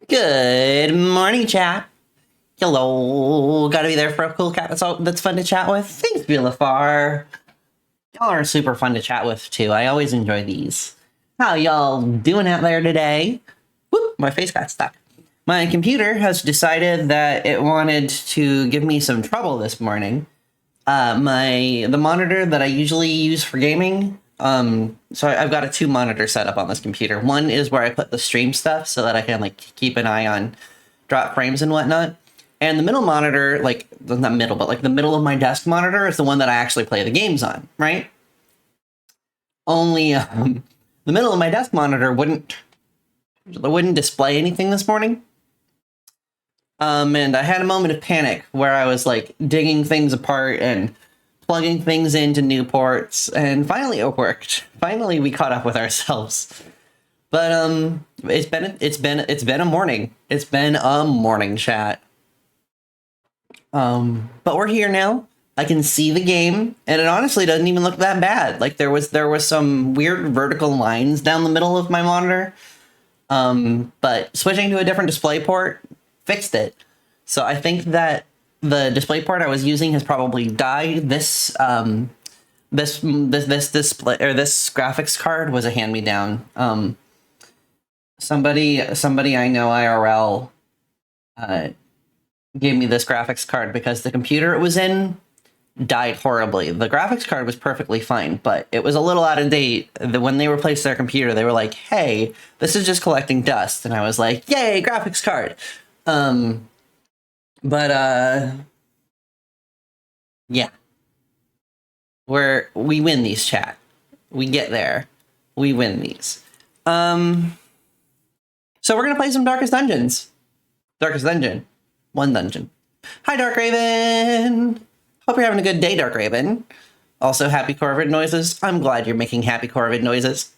Good morning, chat. Hello. Gotta be there for a cool cat that's fun to chat with. Thanks, Bilafar. Y'all are super fun to chat with, too. I always enjoy these. How y'all doing out there today? Whoop, my face got stuck. My computer has decided that it wanted to give me some trouble this morning. The monitor that I usually use for gaming, so I've got a 2-monitor setup on this computer. One is where I put the stream stuff so that I can like keep an eye on drop frames and whatnot. And the middle monitor, like not middle, but like the middle of my desk monitor is the one that I actually play the games on, right? Only the middle of my desk monitor wouldn't display anything this morning. And I had a moment of panic where I was like digging things apart and plugging things into new ports, and finally it worked. Finally we caught up with ourselves. But it's been a morning. It's been a morning, chat. But we're here now. I can see the game, and it honestly doesn't even look that bad. Like there was some weird vertical lines down the middle of my monitor. But switching to a different display port fixed it. So I think that the display port I was using has probably died. This display or this graphics card was a hand-me-down. Somebody I know IRL gave me this graphics card because the computer it was in died horribly. The graphics card was perfectly fine, but it was a little out of date. When they replaced their computer, they were like, "Hey, this is just collecting dust," and I was like, "Yay, graphics card!" Yeah. We win these, chat. We get there. We win these. So we're gonna play some Darkest Dungeons. Darkest Dungeon. One dungeon. Hi, Dark Raven! Hope you're having a good day, Dark Raven. Also, happy Corvid noises. I'm glad you're making happy Corvid noises.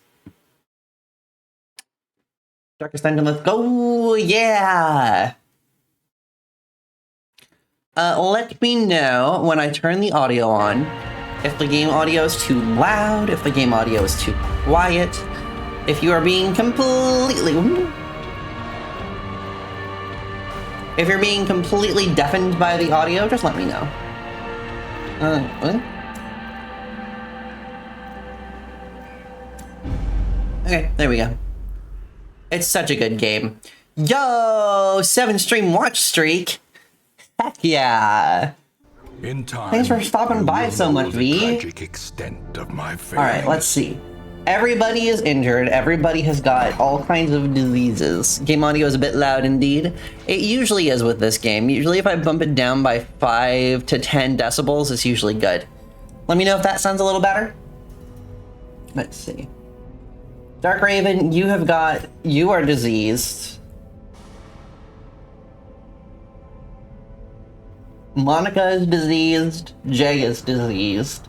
Darkest Dungeon, let's go! Yeah! Let me know when I turn the audio on, if the game audio is too loud, if the game audio is too quiet, if you are being completely... If you're being completely deafened by the audio, just let me know. What? Okay, there we go. It's such a good game. Yo, 7-stream watch streak. Heck yeah. In time, thanks for stopping by so much, V. Tragic extent of my Alright, let's see. Everybody is injured. Everybody has got all kinds of diseases. Game audio is a bit loud indeed. It usually is with this game. Usually if I bump it down by 5 to 10 decibels, it's usually good. Let me know if that sounds a little better. Let's see. Dark Raven, you are diseased. Monica is diseased. Jay is diseased.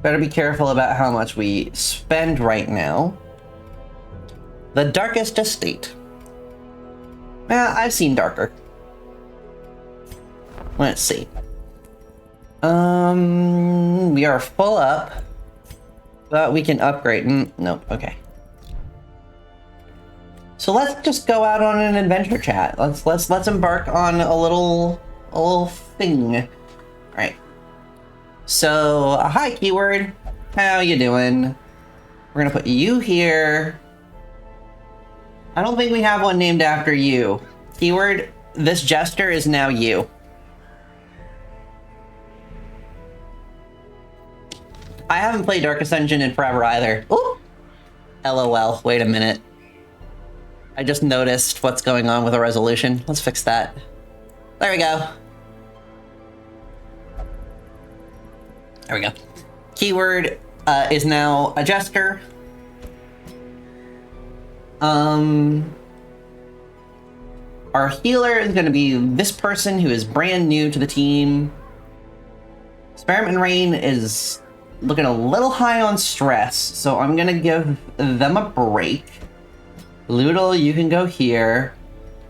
Better be careful about how much we spend right now. The Darkest Estate. I've seen darker. Let's see. We are full up. But we can upgrade. No, okay. So let's just go out on an adventure, chat. Let's embark on a little thing. All right. So, hi, Keyword. How you doing? We're gonna put you here. I don't think we have one named after you. Keyword, this jester is now you. I haven't played Darkest Dungeon in forever either. Ooh! LOL, wait a minute. I just noticed what's going on with the resolution. Let's fix that. There we go. There we go. Keyword is now a jester. Our healer is going to be this person who is brand new to the team. Spearmint Rain is looking a little high on stress, so I'm going to give them a break. Loodle, you can go here.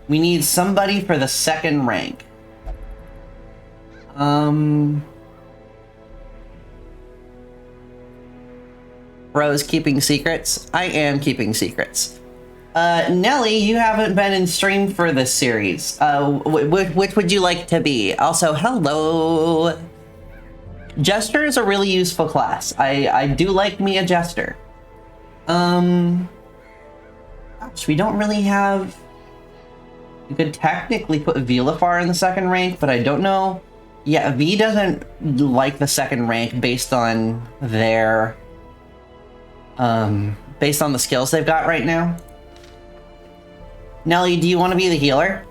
We need somebody for the second rank. Rose keeping secrets. I am keeping secrets. Nelly, you haven't been in stream for this series. Which would you like to be? Also, hello. Jester is a really useful class. I do like me a Jester. Gosh, we don't really have... You could technically put Vilifar in the second rank, but I don't know. Yeah, V doesn't like the second rank based on their... based on the skills they've got right now. Nelly, do you want to be the healer?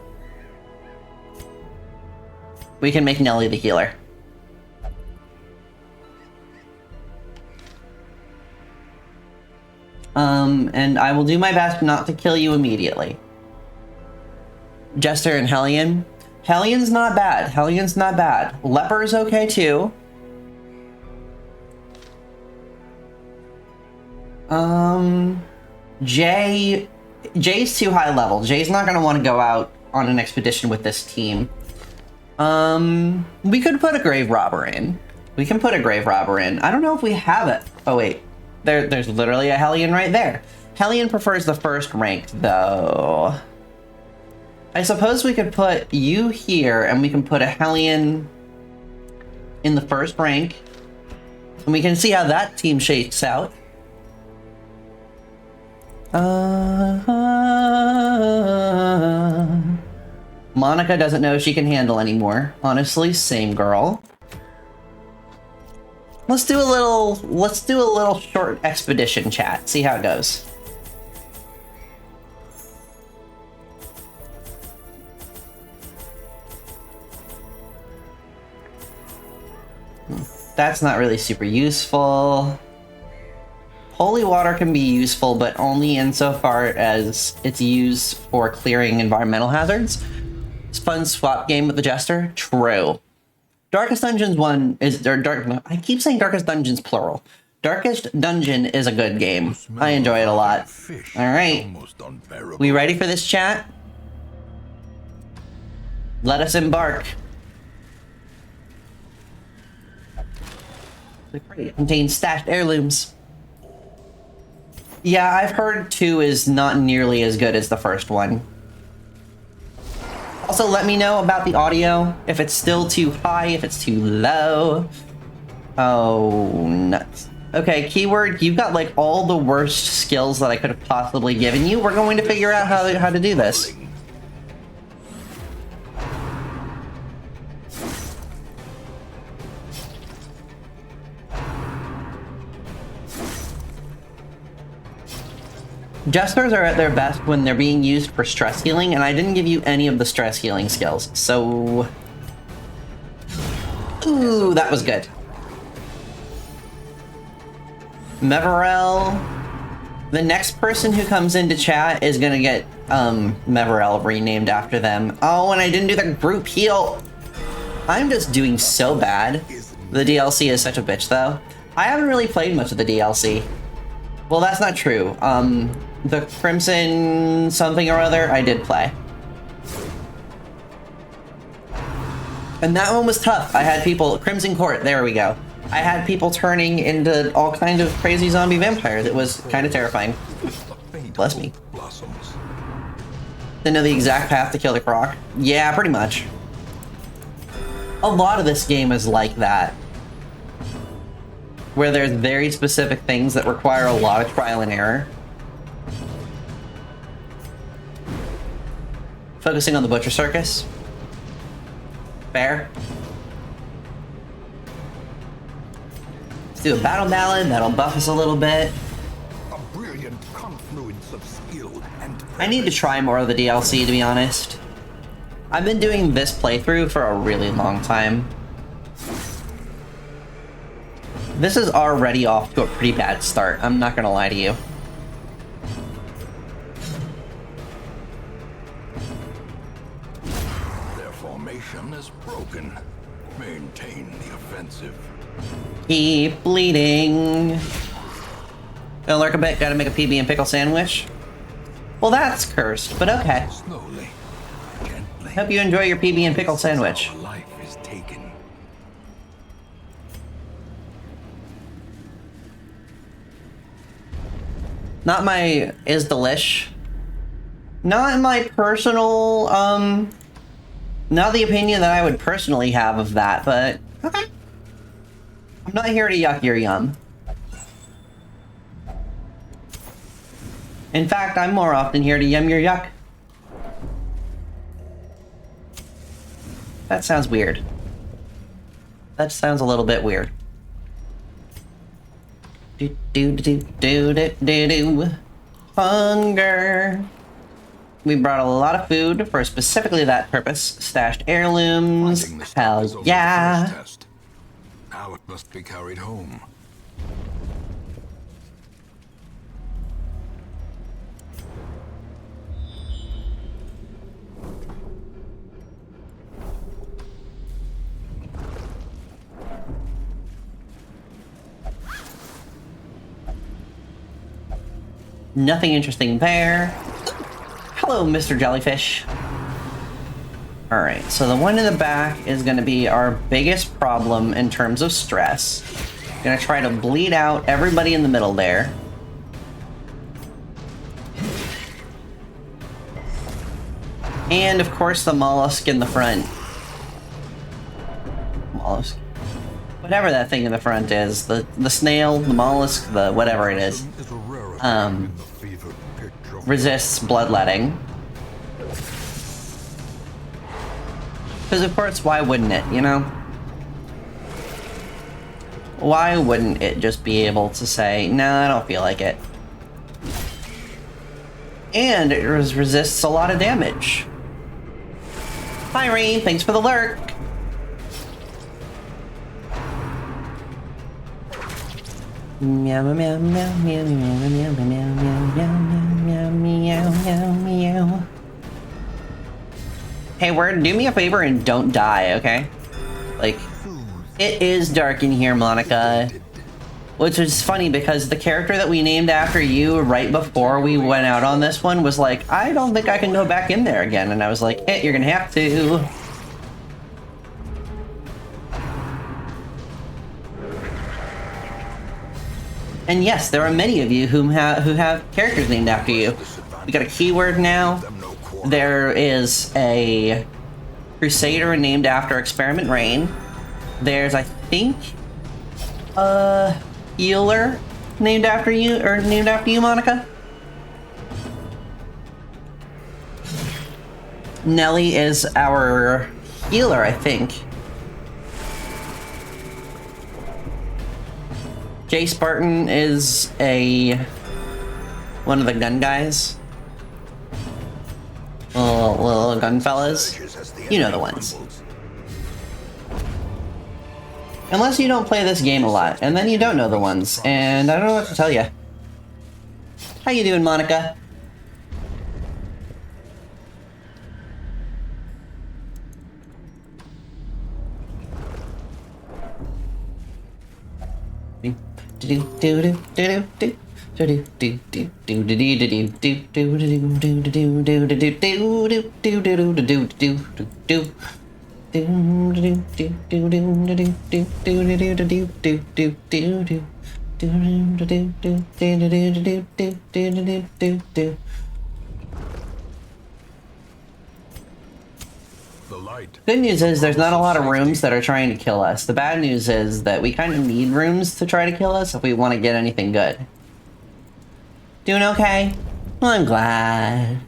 We can make Nelly the healer. And I will do my best not to kill you immediately. Jester and Hellion. Hellion's not bad. Hellion's not bad. Leper's okay too. Jay's too high level. Jay's not gonna want to go out on an expedition with this team. We could put a grave robber in. We can put a grave robber in. I don't know if we have it. Oh wait, there's literally a Hellion right there. Hellion prefers the first rank though. I suppose we could put you here and we can put a Hellion in the first rank. And we can see how that team shakes out. Monica doesn't know she can handle anymore. Honestly, same girl. Let's do a little short expedition chat. See how it goes. That's not really super useful. Holy water can be useful, but only insofar as it's used for clearing environmental hazards. It's a fun swap game with the Jester. True. Darkest Dungeons 1 is... I keep saying Darkest Dungeons plural. Darkest Dungeon is a good game. I enjoy it a lot. Alright. We ready for this chat? Let us embark. The crate contains stashed heirlooms. Yeah, I've heard 2 is not nearly as good as the first one. Also, let me know about the audio. If it's still too high, if it's too low. Oh, nuts. Okay, keyword, you've got like all the worst skills that I could have possibly given you. We're going to figure out how to do this. Jesters are at their best when they're being used for stress healing, and I didn't give you any of the stress healing skills, so... Ooh, that was good. Meverell. The next person who comes into chat is gonna get, Meverell renamed after them. Oh, and I didn't do the group heal! I'm just doing so bad. The DLC is such a bitch, though. I haven't really played much of the DLC. Well, that's not true. The Crimson something or other, I did play. And that one was tough. I had people... Crimson Court, there we go. I had people turning into all kinds of crazy zombie vampires. It was kind of terrifying. Bless me. Didn't know the exact path to kill the croc. Yeah, pretty much. A lot of this game is like that. Where there's very specific things that require a lot of trial and error. Focusing on the Butcher Circus. Fair. Let's do a battle ballad, that'll buff us a little bit. A brilliant confluence of skill and I need to try more of the DLC, to be honest. I've been doing this playthrough for a really long time. This is already off to a pretty bad start, I'm not gonna lie to you. Their formation is broken. Maintain the offensive. Keep bleeding. Gonna lurk a bit, gotta make a PB and pickle sandwich. Well, that's cursed, but okay. Slowly, gently. Hope you enjoy your PB and pickle sandwich. Our life is taken. Not my is delish. Not my personal, not the opinion that I would personally have of that, but okay. I'm not here to yuck your yum. In fact, I'm more often here to yum your yuck. That sounds weird. That sounds a little bit weird. Do do do do do do do. Hunger. We brought a lot of food for specifically that purpose. Stashed heirlooms. Finding the stuff Hell is only the yeah. first test. Now it must be carried home. Nothing interesting there. Hello, Mr. Jellyfish. Alright, so the one in the back is going to be our biggest problem in terms of stress. Gonna try to bleed out everybody in the middle there. And of course the mollusk in the front. Mollusk. Whatever that thing in the front is. The snail, the mollusk, the whatever it is. Resists bloodletting. Because of course, why wouldn't it, you know? Why wouldn't it just be able to say, no, I don't feel like it? And it resists a lot of damage. Hi, Rain, thanks for the lurk. Meow meow meow meow meow meow meow meow meow meow meow meow. Hey, Word, do me a favor and don't die, okay? Like, it is dark in here, Monica. Which is funny because the character that we named after you right before we went out on this one was like, I don't think I can go back in there again. And I was like, hey, you're gonna have to. And yes, there are many of you who have characters named after you. We got a keyword now. There is a Crusader named after Experiment Rain. There's, I think, a healer named after you, Monica. Nelly is our healer, I think. Jay Spartan is one of the gun guys. Little gun fellas. You know the ones. Unless you don't play this game a lot, and then you don't know the ones, and I don't know what to tell you. How you doing, Monica? Good news is there's not a lot of rooms that are trying to kill us. The bad news is that we kind of need rooms to try to kill us if we want to get anything good. Doing okay? Well, I'm glad.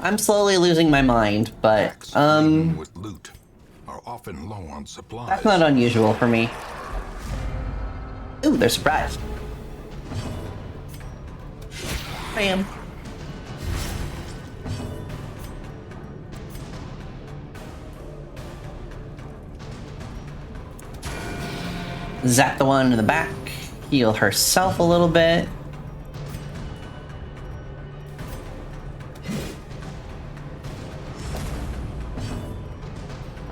I'm slowly losing my mind, but, with loot are often low on supplies. That's not unusual for me. Ooh, they're surprised. Bam. Zap the one in the back. Heal herself a little bit.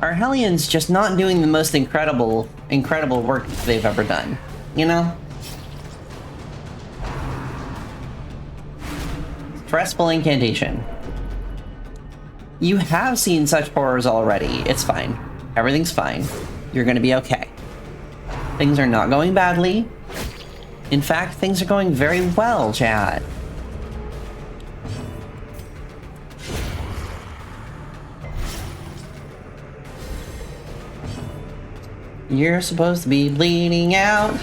Our Hellions just not doing the most incredible work they've ever done. You know? Stressful incantation. You have seen such horrors already. It's fine. Everything's fine. You're gonna be okay. Things are not going badly. In fact, things are going very well, chat. You're supposed to be bleeding out.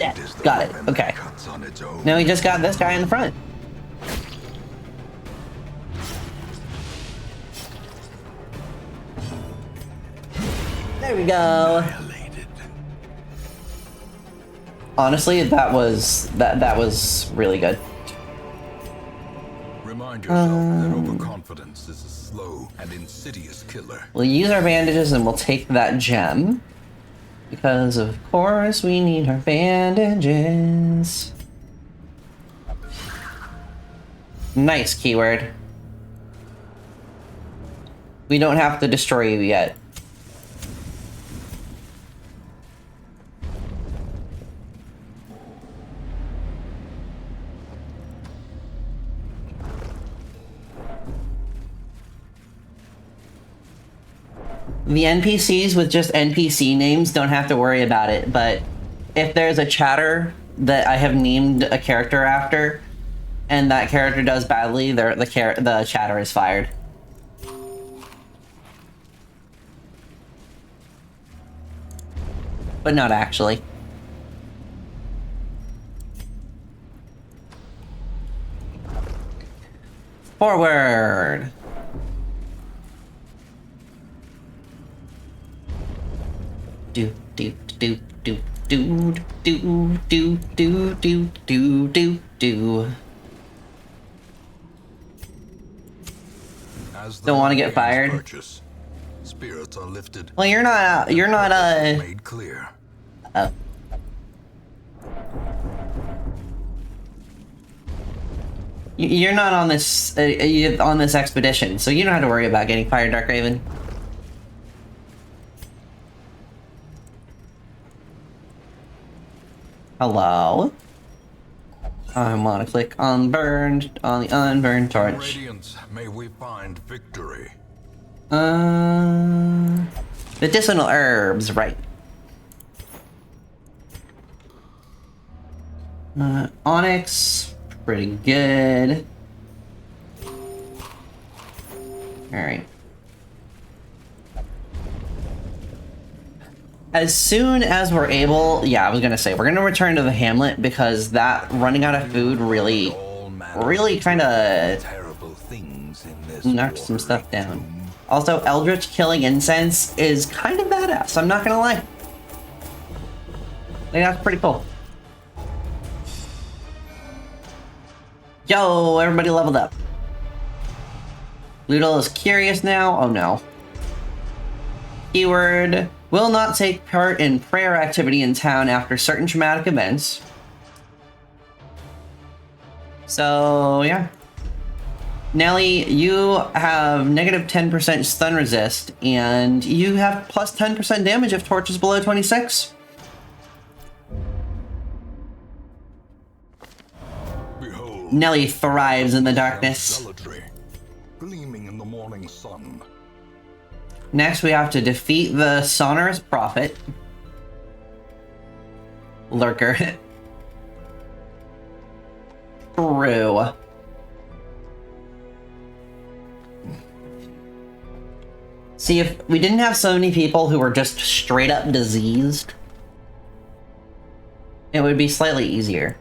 Yeah, got it. Okay. Now we just got this guy in the front. There we go. Honestly, that was really good. Remind yourself that overconfidence is a slow and insidious killer. We'll use our bandages and we'll take that gem. Because of course we need our bandages. Nice keyword. We don't have to destroy you yet. The NPCs with just NPC names don't have to worry about it, but if there's a chatter that I have named a character after, and that character does badly, the chatter is fired. But not actually. Forward! Do do do do do do do do do do do do. Don't want to get fired. Purchase, spirits are lifted. Well, you're not Made clear. You're not on this expedition, so you don't have to worry about getting fired, Darkraven. Hello. I want to click on the unburned torch. Radiance, may we find victory. Medicinal herbs, right. Onyx, pretty good. Alright. As soon as we're able, yeah, I was gonna say, we're gonna return to the hamlet because that running out of food really kind of knocked some stuff down. Also, Eldritch killing incense is kind of badass, I'm not gonna lie. I think that's pretty cool. Yo, everybody leveled up. Ludel is curious now. Oh no. Keyword: will not take part in prayer activity in town after certain traumatic events. So, yeah. Nelly, you have negative 10% stun resist, and you have plus 10% damage if torch is below 26. Behold, Nelly thrives in the darkness. zealotry, gleaming in the morning sun. Next, we have to defeat the Sonorous Prophet. Lurker. True. See, if we didn't have so many people who were just straight up diseased, it would be slightly easier.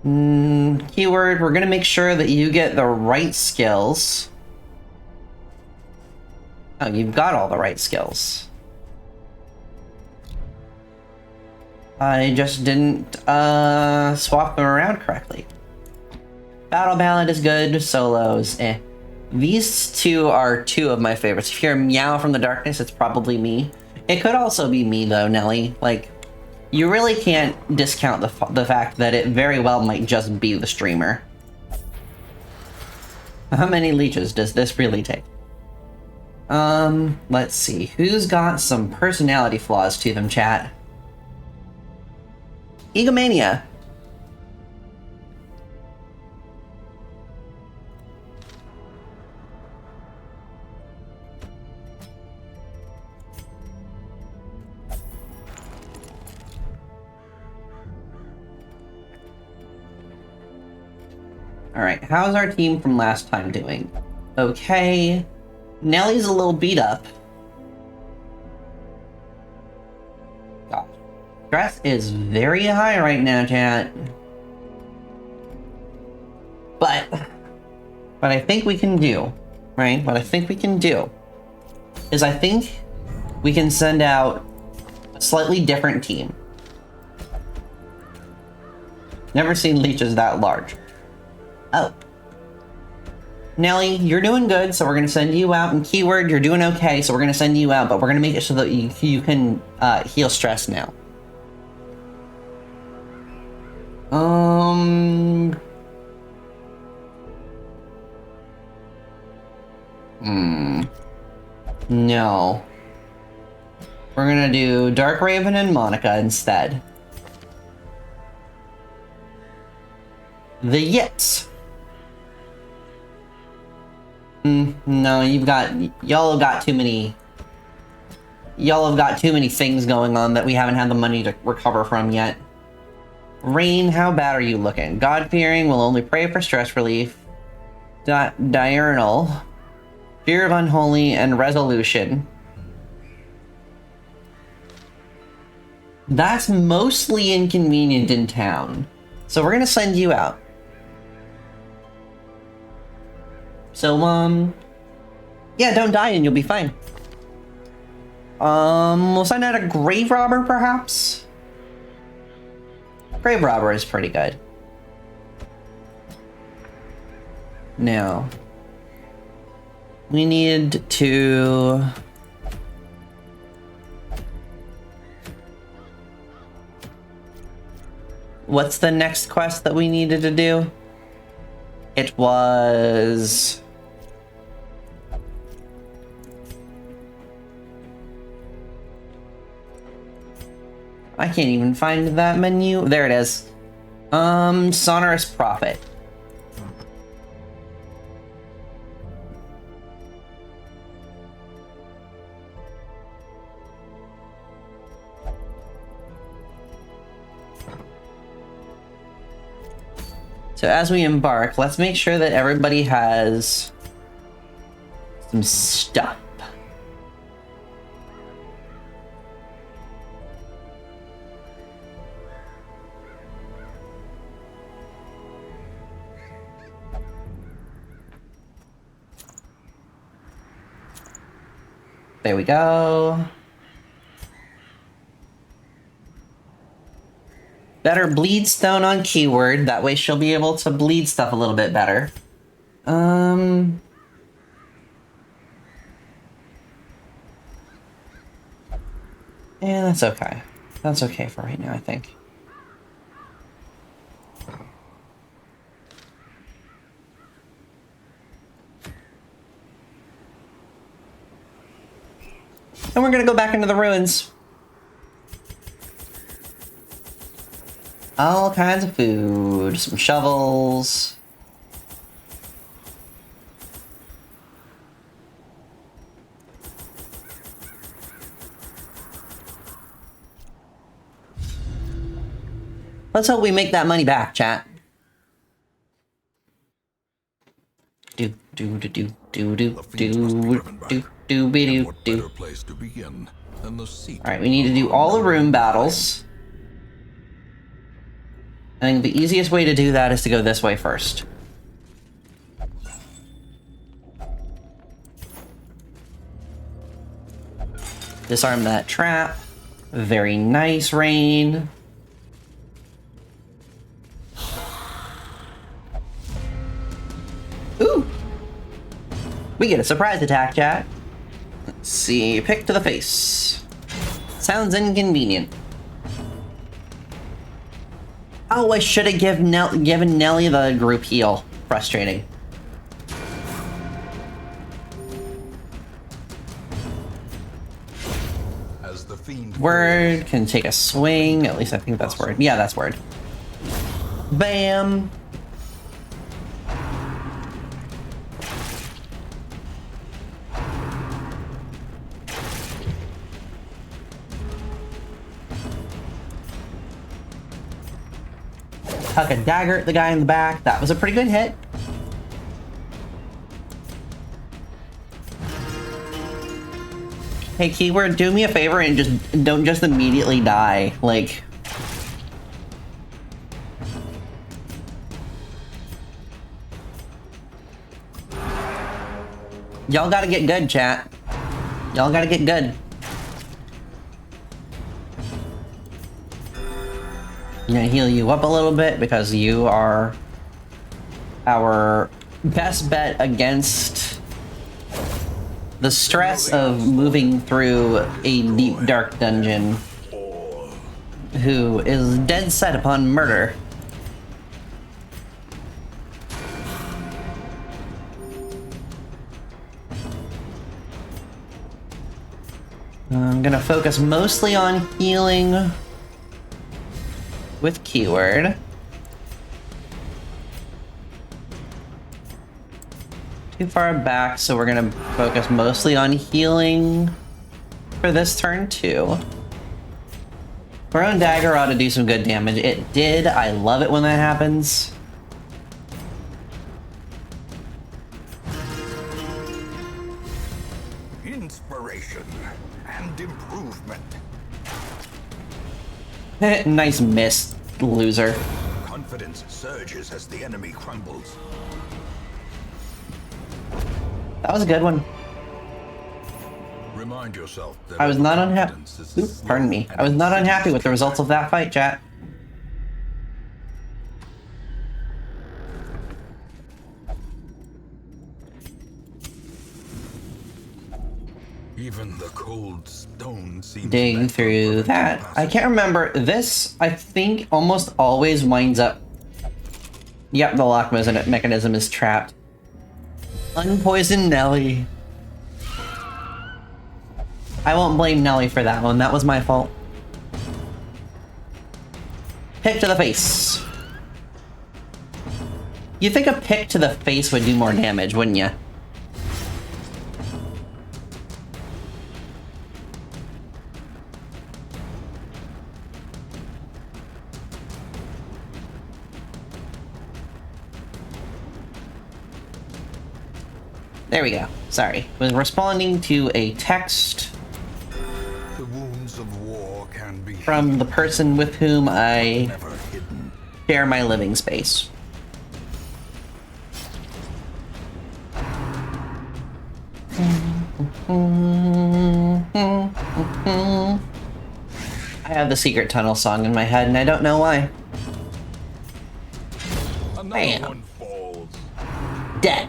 Keyword, we're gonna make sure that you get the right skills. Oh, you've got all the right skills. I just didn't swap them around correctly. Battle Ballad is good, solos, eh. These two are two of my favorites. If you're Meow from the Darkness, it's probably me. It could also be me though, Nelly. Like, you really can't discount the fact that it very well might just be the streamer. How many leeches does this really take? Let's see. Who's got some personality flaws to them, chat? Egomania. Alright, how's our team from last time doing? Okay. Nellie's a little beat up. God. Stress is very high right now, chat. But what I think we can do, right? What I think we can do is I think we can send out a slightly different team. Never seen leeches that large. Oh. Nelly, you're doing good, so we're going to send you out. And Keyword, you're doing okay, so we're going to send you out. But we're going to make it so that you can heal stress now. No. We're going to do Dark Raven and Monica instead. The Yits. No, y'all have got too many things going on that we haven't had the money to recover from yet. Rain, how bad are you looking? God-fearing will only pray for stress relief. Diurnal. Fear of unholy and resolution. That's mostly inconvenient in town. So we're gonna send you out. So, yeah, don't die and you'll be fine. We'll send out a Grave Robber, perhaps? Grave Robber is pretty good. Now, we need to... What's the next quest that we needed to do? It was... I can't even find that menu. There it is. Sonorous Prophet. So as we embark, let's make sure that everybody has some stuff. There we go. Better bleed stone on Keyword. That way she'll be able to bleed stuff a little bit better. Yeah, that's okay. That's okay for right now, I think. And we're gonna go back into the ruins. All kinds of food, some shovels. Let's hope we make that money back, chat. Do do do do do do do do do be do do. All right, we need to do all the room battles. I think the easiest way to do that is to go this way first. Disarm that trap. Very nice, Rain. Ooh! We get a surprise attack, chat. Let's see. Pick to the face. Sounds inconvenient. Oh, I should have given Nelly the group heal. Frustrating. As the fiend Word can take a swing. At least I think that's word. Yeah, that's word. Bam. Huck a dagger at the guy in the back. That was a pretty good hit. Hey, Keyword, do me a favor and just don't just immediately die. Like... Y'all gotta get good, chat. Y'all gotta get good. I'm gonna heal you up a little bit because you are our best bet against the stress of moving through a deep, dark dungeon. Who is dead set upon murder. I'm gonna focus mostly on healing with Keyword. Too far back, so we're gonna focus mostly on healing for this turn too. Thrown Dagger ought to do some good damage. It did. I love it when that happens. Inspiration and improvement. Nice miss, loser. Confidence surges as the enemy crumbles. That was a good one. Remind yourself that I was not unhappy. confidence is slow Pardon me. and I was not unhappy with the results of that fight, chat. Even the cold stone seems Dig meant for through perfect that. I passage. can't remember. This, I think, almost always winds up... Yep, the lock mechanism is trapped. Unpoisoned Nelly. I won't blame Nelly for that one. That was my fault. Pick to the face. You'd think a pick to the face would do more damage, wouldn't you? There we go. Sorry. Was responding to a text The wounds of war can be from the person with whom I never hidden. share my living space. I have the Secret Tunnel song in my head, and I don't know why. Another Bam. one falls. Dead.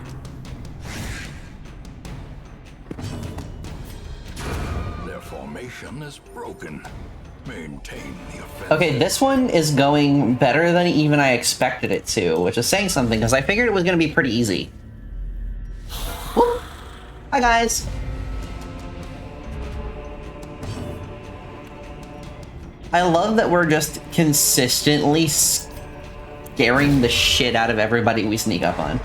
Their formation is broken. Maintain the offensive. Okay, this one is going better than even I expected it to, which is saying something, because I figured it was going to be pretty easy. Whoop. Hi, guys. I love that we're just consistently scaring the shit out of everybody we sneak up on.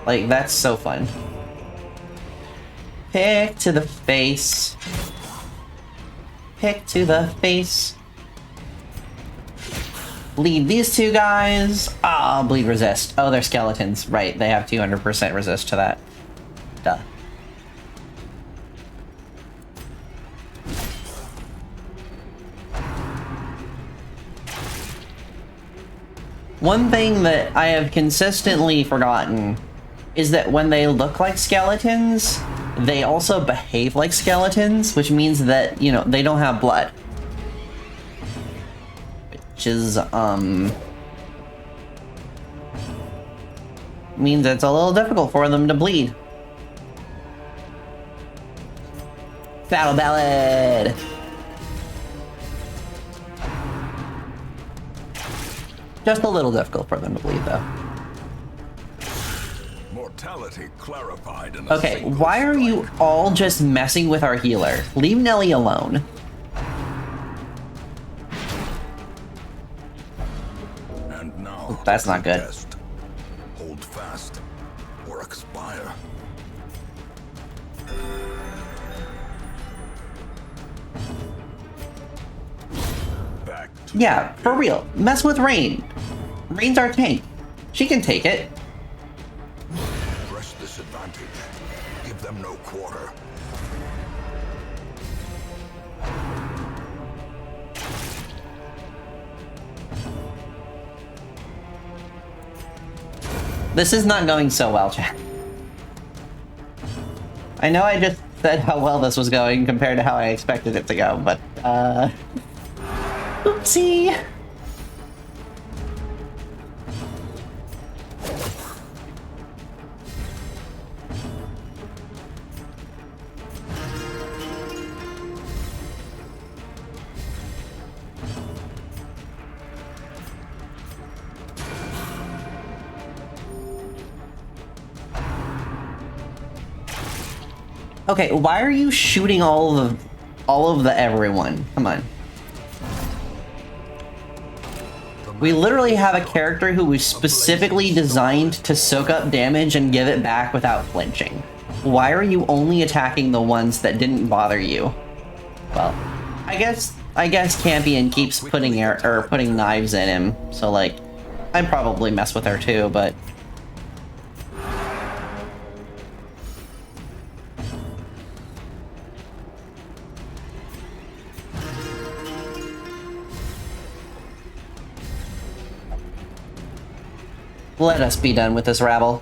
Like, that's so fun. Pick to the face. Pick to the face. Bleed these two guys. Ah, bleed resist. Oh, they're skeletons. Right, they have 200% resist to that. Duh. One thing that I have consistently forgotten is that when they look like skeletons, they also behave like skeletons, which means that, you know, they don't have blood. Which is, means it's a little difficult for them to bleed. Battle Ballad! Just a little difficult for them to bleed, though. Mortality clarified in a Okay, single why are you strike. all just messing with our healer? Leave Nelly alone. And now That's the not good. test. Hold fast or expire. Back to Yeah, for real. Mess with Rain. Rein's our tank. She can take it. Press this advantage. Give them no quarter. This is not going so well, chat. I know I just said how well this was going compared to how I expected it to go, but, oopsie! Okay, why are you shooting all of the everyone? Come on. We literally have a character who was specifically designed to soak up damage and give it back without flinching. Why are you only attacking the ones that didn't bother you? Well, I guess Campion keeps putting putting knives in him, so like, I'd probably mess with her too, but. Let us be done with this rabble.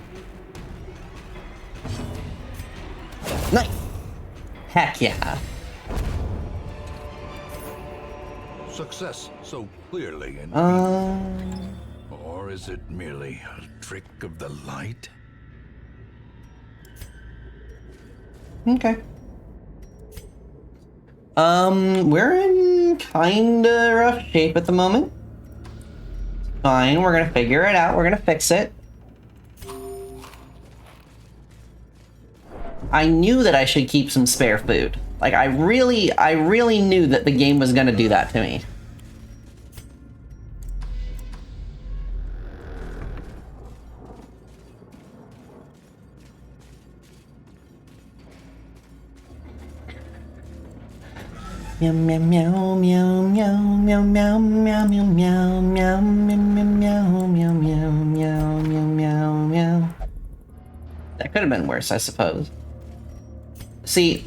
Nice. Heck yeah. Success so clearly in or is it merely a trick of the light? Okay. We're in kinda rough shape at the moment. Fine, we're gonna figure it out, we're gonna fix it. I knew that I should keep some spare food. Like, I really knew that the game was gonna do that to me. Meow meow meow meow meow meow meow meow meow meow meow meow meow meow meow meow meow meow. That could have been worse, I suppose. See,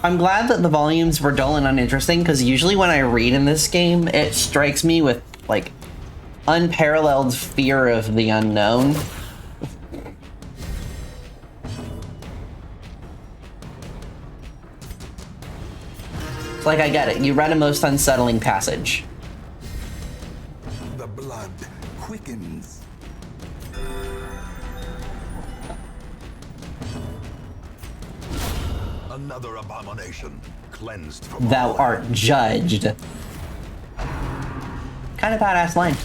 I'm glad that the volumes were dull and uninteresting, because usually when I read in this game, it strikes me with, like, unparalleled fear of the unknown. It's like, I get it. You read a most unsettling passage. The blood quickens. Another abomination cleansed from Thou all. art judged. Kind of badass line.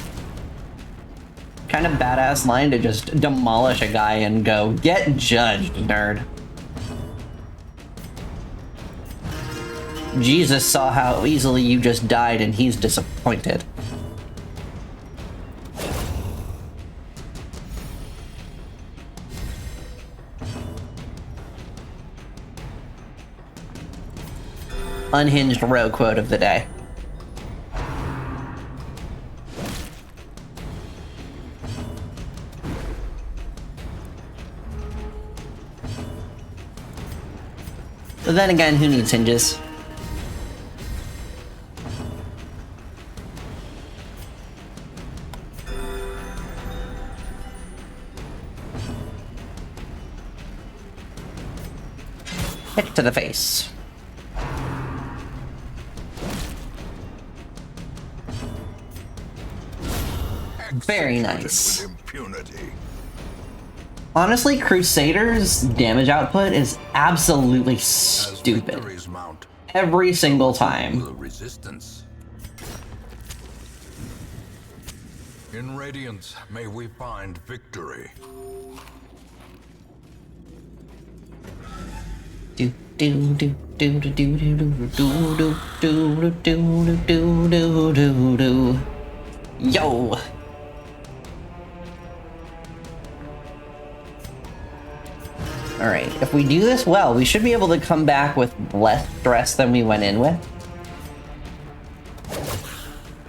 Kind of badass line to just demolish a guy and go, get judged, nerd. Jesus saw how easily you just died and he's disappointed. Unhinged row quote of the day. But then again, who needs hinges? Hit to the face. Very nice. With impunity. Honestly, Crusader's damage output is absolutely As stupid. victories mount, Every single time. will resistance. In Radiance, may we find victory. Do do do do do do do do do do do do do do do do. Yo. All right, if we do this well, we should be able to come back with less stress than we went in with.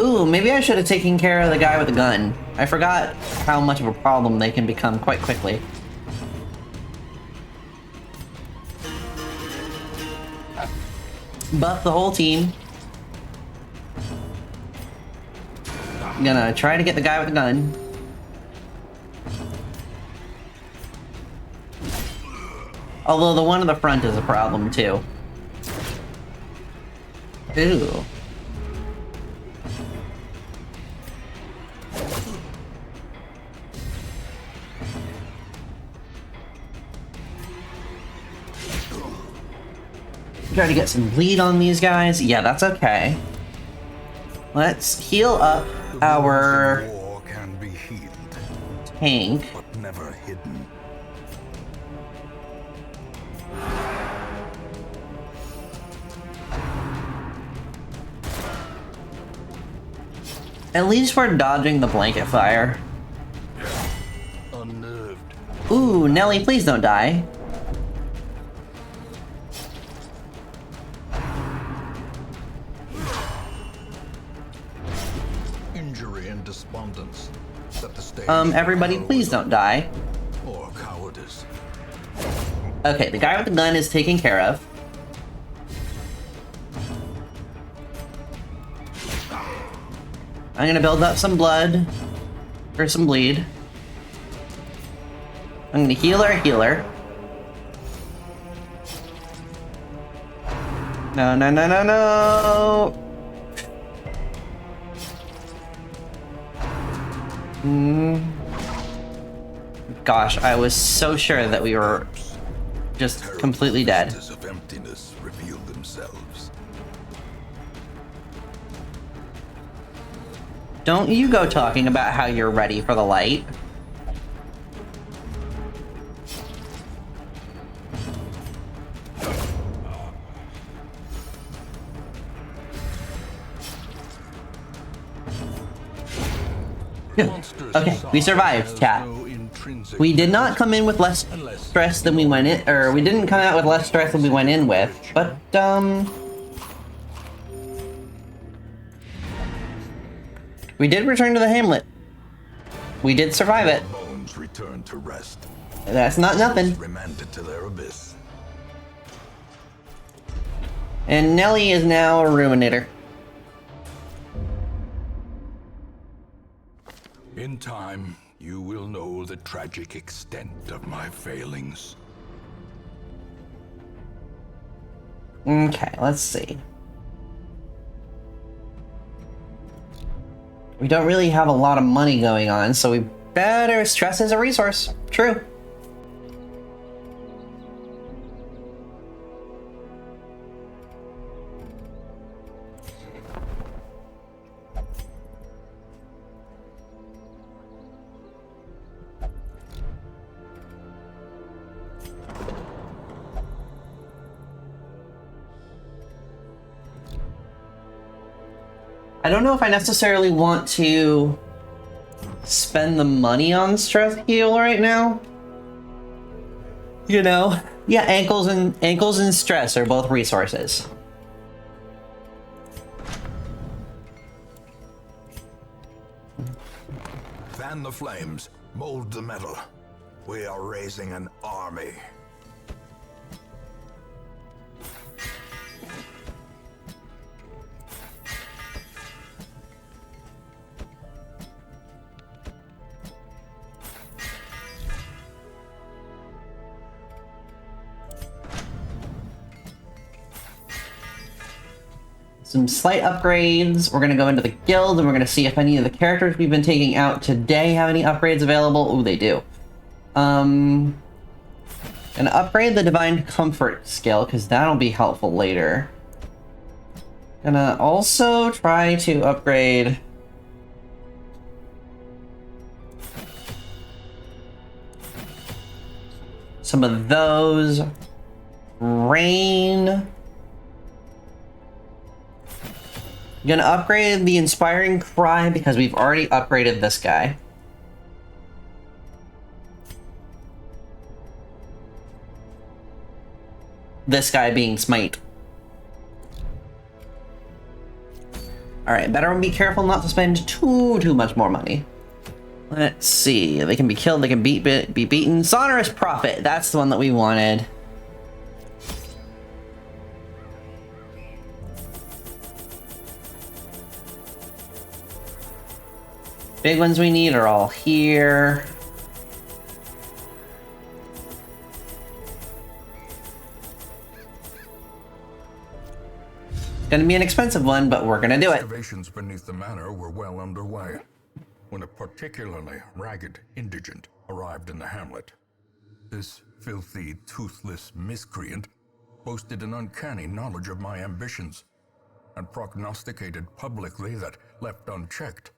Ooh, maybe I should have taken care of the guy with the gun. I forgot how much of a problem they can become quite quickly. Buff the whole team. I'm gonna try to get the guy with the gun. Although the one in the front is a problem too. Ooh. Try to get some bleed on these guys. Yeah, that's okay. Let's heal up our War can be healed, tank. but never hidden. At least we're dodging the blanket fire. Unnerved. Ooh, Nelly, please don't die. Injury and despondence. Set the stage Everybody, for please don't die. or cowardice. Okay, the guy with the gun is taken care of. I'm gonna build up some blood. Or some bleed. I'm gonna heal our healer. No, no, no, no, no! Gosh, I was so sure that we were just completely dead. Vistas of emptiness reveal themselves. Don't you go talking about how you're ready for the light. Monsters Okay, we inside survived, has chat. no intrinsic We did not come in with less stress than we went in, or we didn't come out with less stress than we went in with, but, we did return to the hamlet. We did survive it. bones return to rest, That's not nothing. remanded to their abyss. And Nelly is now a ruminator. In time, you will know the tragic extent of my failings. Okay, let's see. We don't really have a lot of money going on, so we better stress as a resource. True. I don't know if I necessarily want to spend the money on stress heal right now. You know? Yeah, ankles and stress are both resources. Fan the flames, mold the metal. We are raising an army. Some slight upgrades. We're gonna go into the guild and we're gonna see if any of the characters we've been taking out today have any upgrades available. Ooh, they do. Gonna upgrade the Divine Comfort skill, because that'll be helpful later. Gonna also try to upgrade some of those. Rain. Gonna upgrade the Inspiring Cry because we've already upgraded this guy. This guy being Smite. Alright, better be careful not to spend too much more money. Let's see. They can be killed, they can be beaten. Sonorous Prophet, that's the one that we wanted. Big ones we need are all here. Gonna be an expensive one, but we're gonna do it. Excavations beneath the manor were well underway when a particularly ragged indigent arrived in the hamlet. This filthy, toothless miscreant boasted an uncanny knowledge of my ambitions and prognosticated publicly that, left unchecked,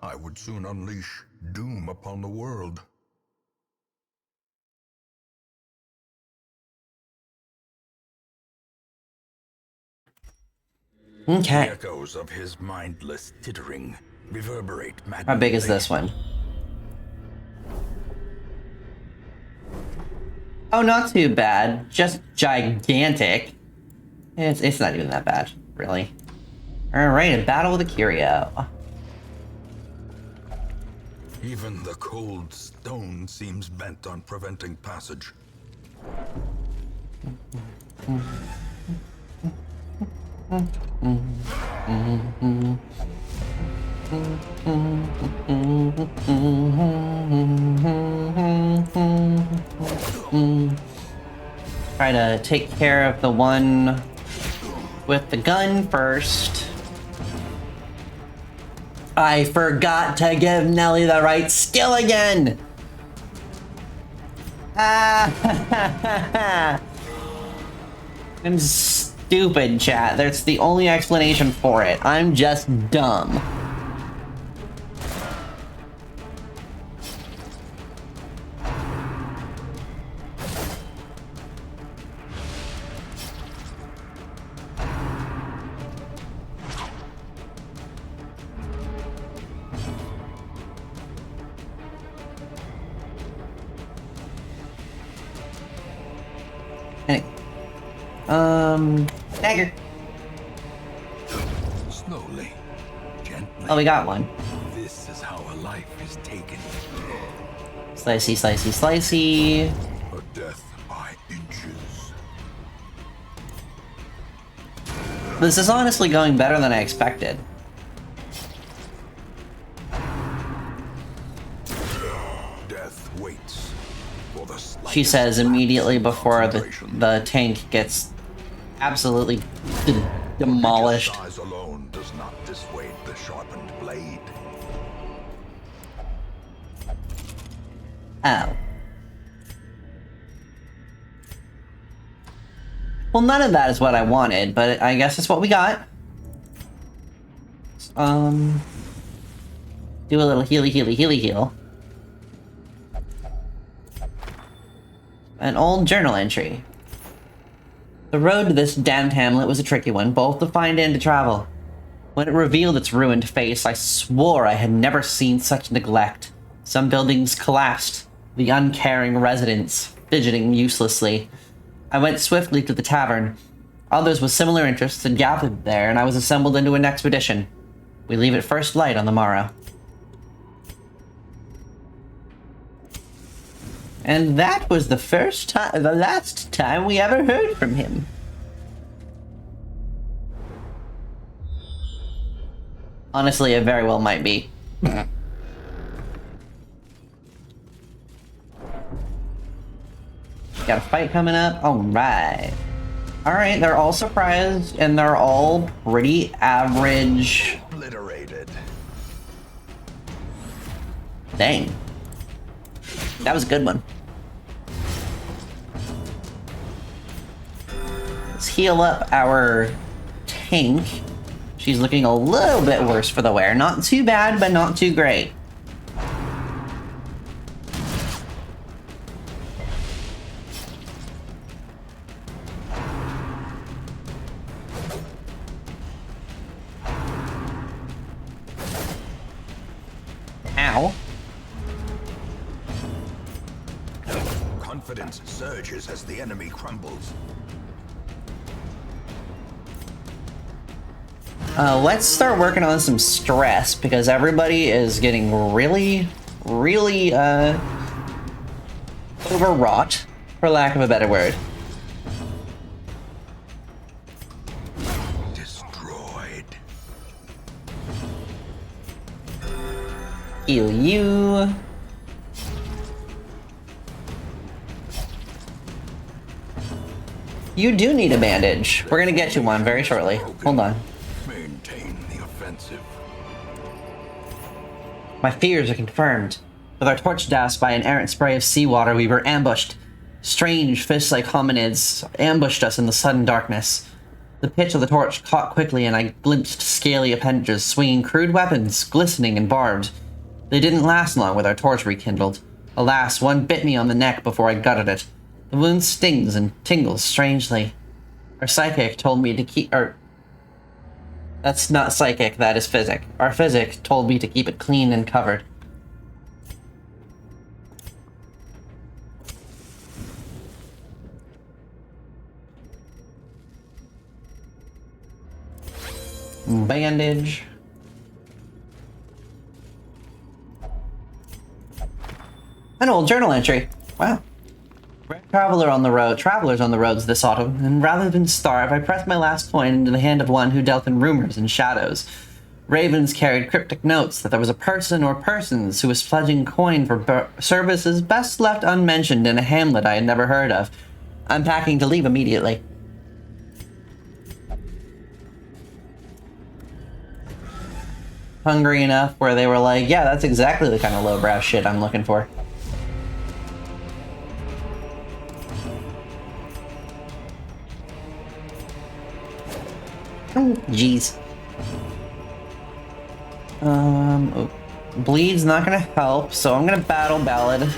I would soon unleash doom upon the world. Okay. The echoes of his mindless tittering reverberate maddeningly. How big is this one? Oh, not too bad. Just gigantic. It's not even that bad, really. Alright, a battle with a curio. Even the cold stone seems bent on preventing passage. Try to take care of the one with the gun first. I forgot to give Nelly the right skill again! Ah! I'm stupid, chat. That's the only explanation for it. I'm just dumb. Dagger. Slowly, gently. Oh, we got one. This is how a life is taken. Slicey, slicey, slicey. A death by inches. This is honestly going better than I expected. Death waits for the She says immediately before the tank gets absolutely demolished. Size alone does not dissuade the sharpened blade. Oh. Well, none of that is what I wanted, but I guess it's what we got. Do a little heal. An old journal entry. The road to this damned hamlet was a tricky one, both to find and to travel. When it revealed its ruined face, I swore I had never seen such neglect. Some buildings collapsed, the uncaring residents fidgeting uselessly. I went swiftly to the tavern. Others with similar interests had gathered there, and I was assembled into an expedition. We leave at first light on the morrow. And that was the last time we ever heard from him. Honestly, it very well might be. Got a fight coming up? Alright. Alright, they're all surprised, and they're all pretty average. Obliterated. Dang. That was a good one. Let's heal up our tank. She's looking a little bit worse for the wear. Not too bad, but not too great. Ow. Confidence surges as the enemy crumbles. Let's start working on some stress because everybody is getting really, really overwrought, for lack of a better word. Destroyed. Heal you. You do need a bandage. We're gonna get you one very shortly. Hold on. Maintain the offensive. My fears are confirmed. With our torch doused by an errant spray of seawater, we were ambushed. Strange fish-like hominids ambushed us in the sudden darkness. The pitch of the torch caught quickly, and I glimpsed scaly appendages swinging crude weapons, glistening and barbed. They didn't last long with our torch rekindled. Alas, one bit me on the neck before I gutted it. The wound stings and tingles strangely. Our psychic told me to keep... That's not psychic, that is physic. Our physic told me to keep it clean and covered. Bandage. An old journal entry. Wow. Travelers on the roads this autumn, and rather than starve, I pressed my last coin into the hand of one who dealt in rumors and shadows. Ravens carried cryptic notes that there was a person or persons who was pledging coin for services best left unmentioned in a hamlet I had never heard of. I'm packing to leave immediately. Hungry enough where they were like, yeah, that's exactly the kind of lowbrow shit I'm looking for. Oh, jeez. Oh. Bleed's not gonna help, so I'm gonna battle Ballad.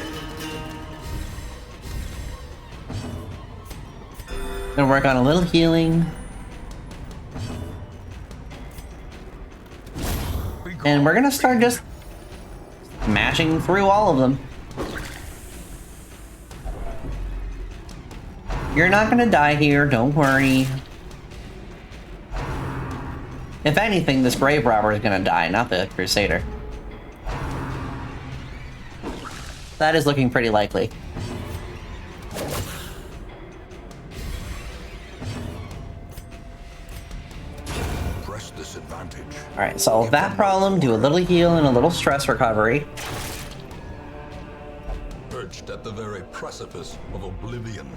Gonna work on a little healing. And we're gonna start just mashing through all of them. You're not gonna die here, don't worry. If anything, this grave robber is gonna die, not the Crusader. That is looking pretty likely. Press this advantage. Alright, solve that problem, do a little heal and a little stress recovery. Perched at the very precipice of oblivion.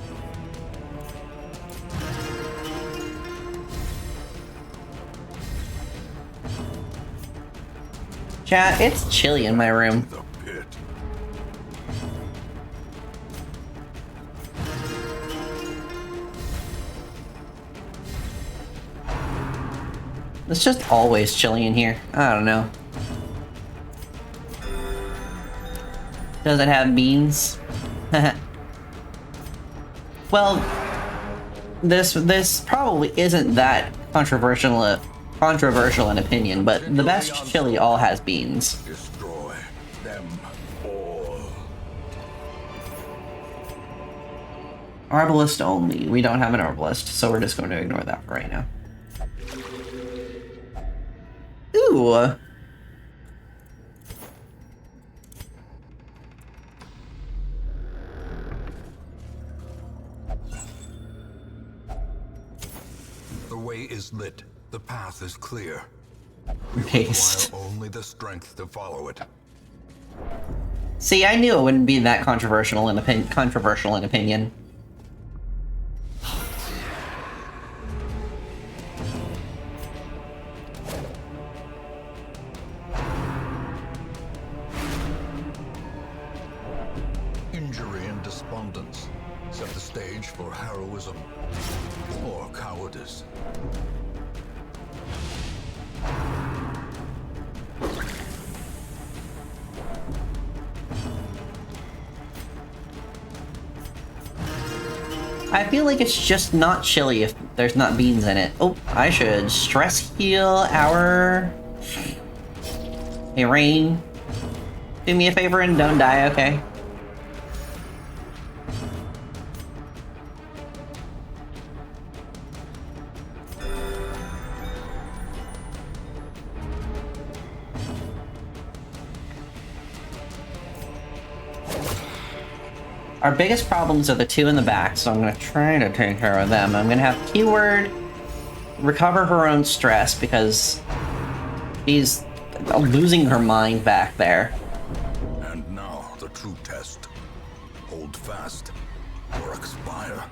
Chat, it's chilly in my room. The pit. It's just always chilly in here. I don't know. Does it have beans? Well, this probably isn't that controversial an opinion, but the best chili all has beans. Destroy them all. Arbalist only. We don't have an arbalist, so we're just going to ignore that for right now. Ooh. The way is lit. The path is clear. Paste. Require only the strength to follow it. See, I knew it wouldn't be that controversial in opinion. Injury and despondence set the stage for heroism or cowardice. I feel like it's just not chili if there's not beans in it. Oh, I should stress heal our... Hey, Rain. Do me a favor and don't die, okay? Our biggest problems are the two in the back, so I'm gonna try to take care of them. I'm gonna have Keyword recover her own stress because she's losing her mind back there. And now the true test. Hold fast or expire.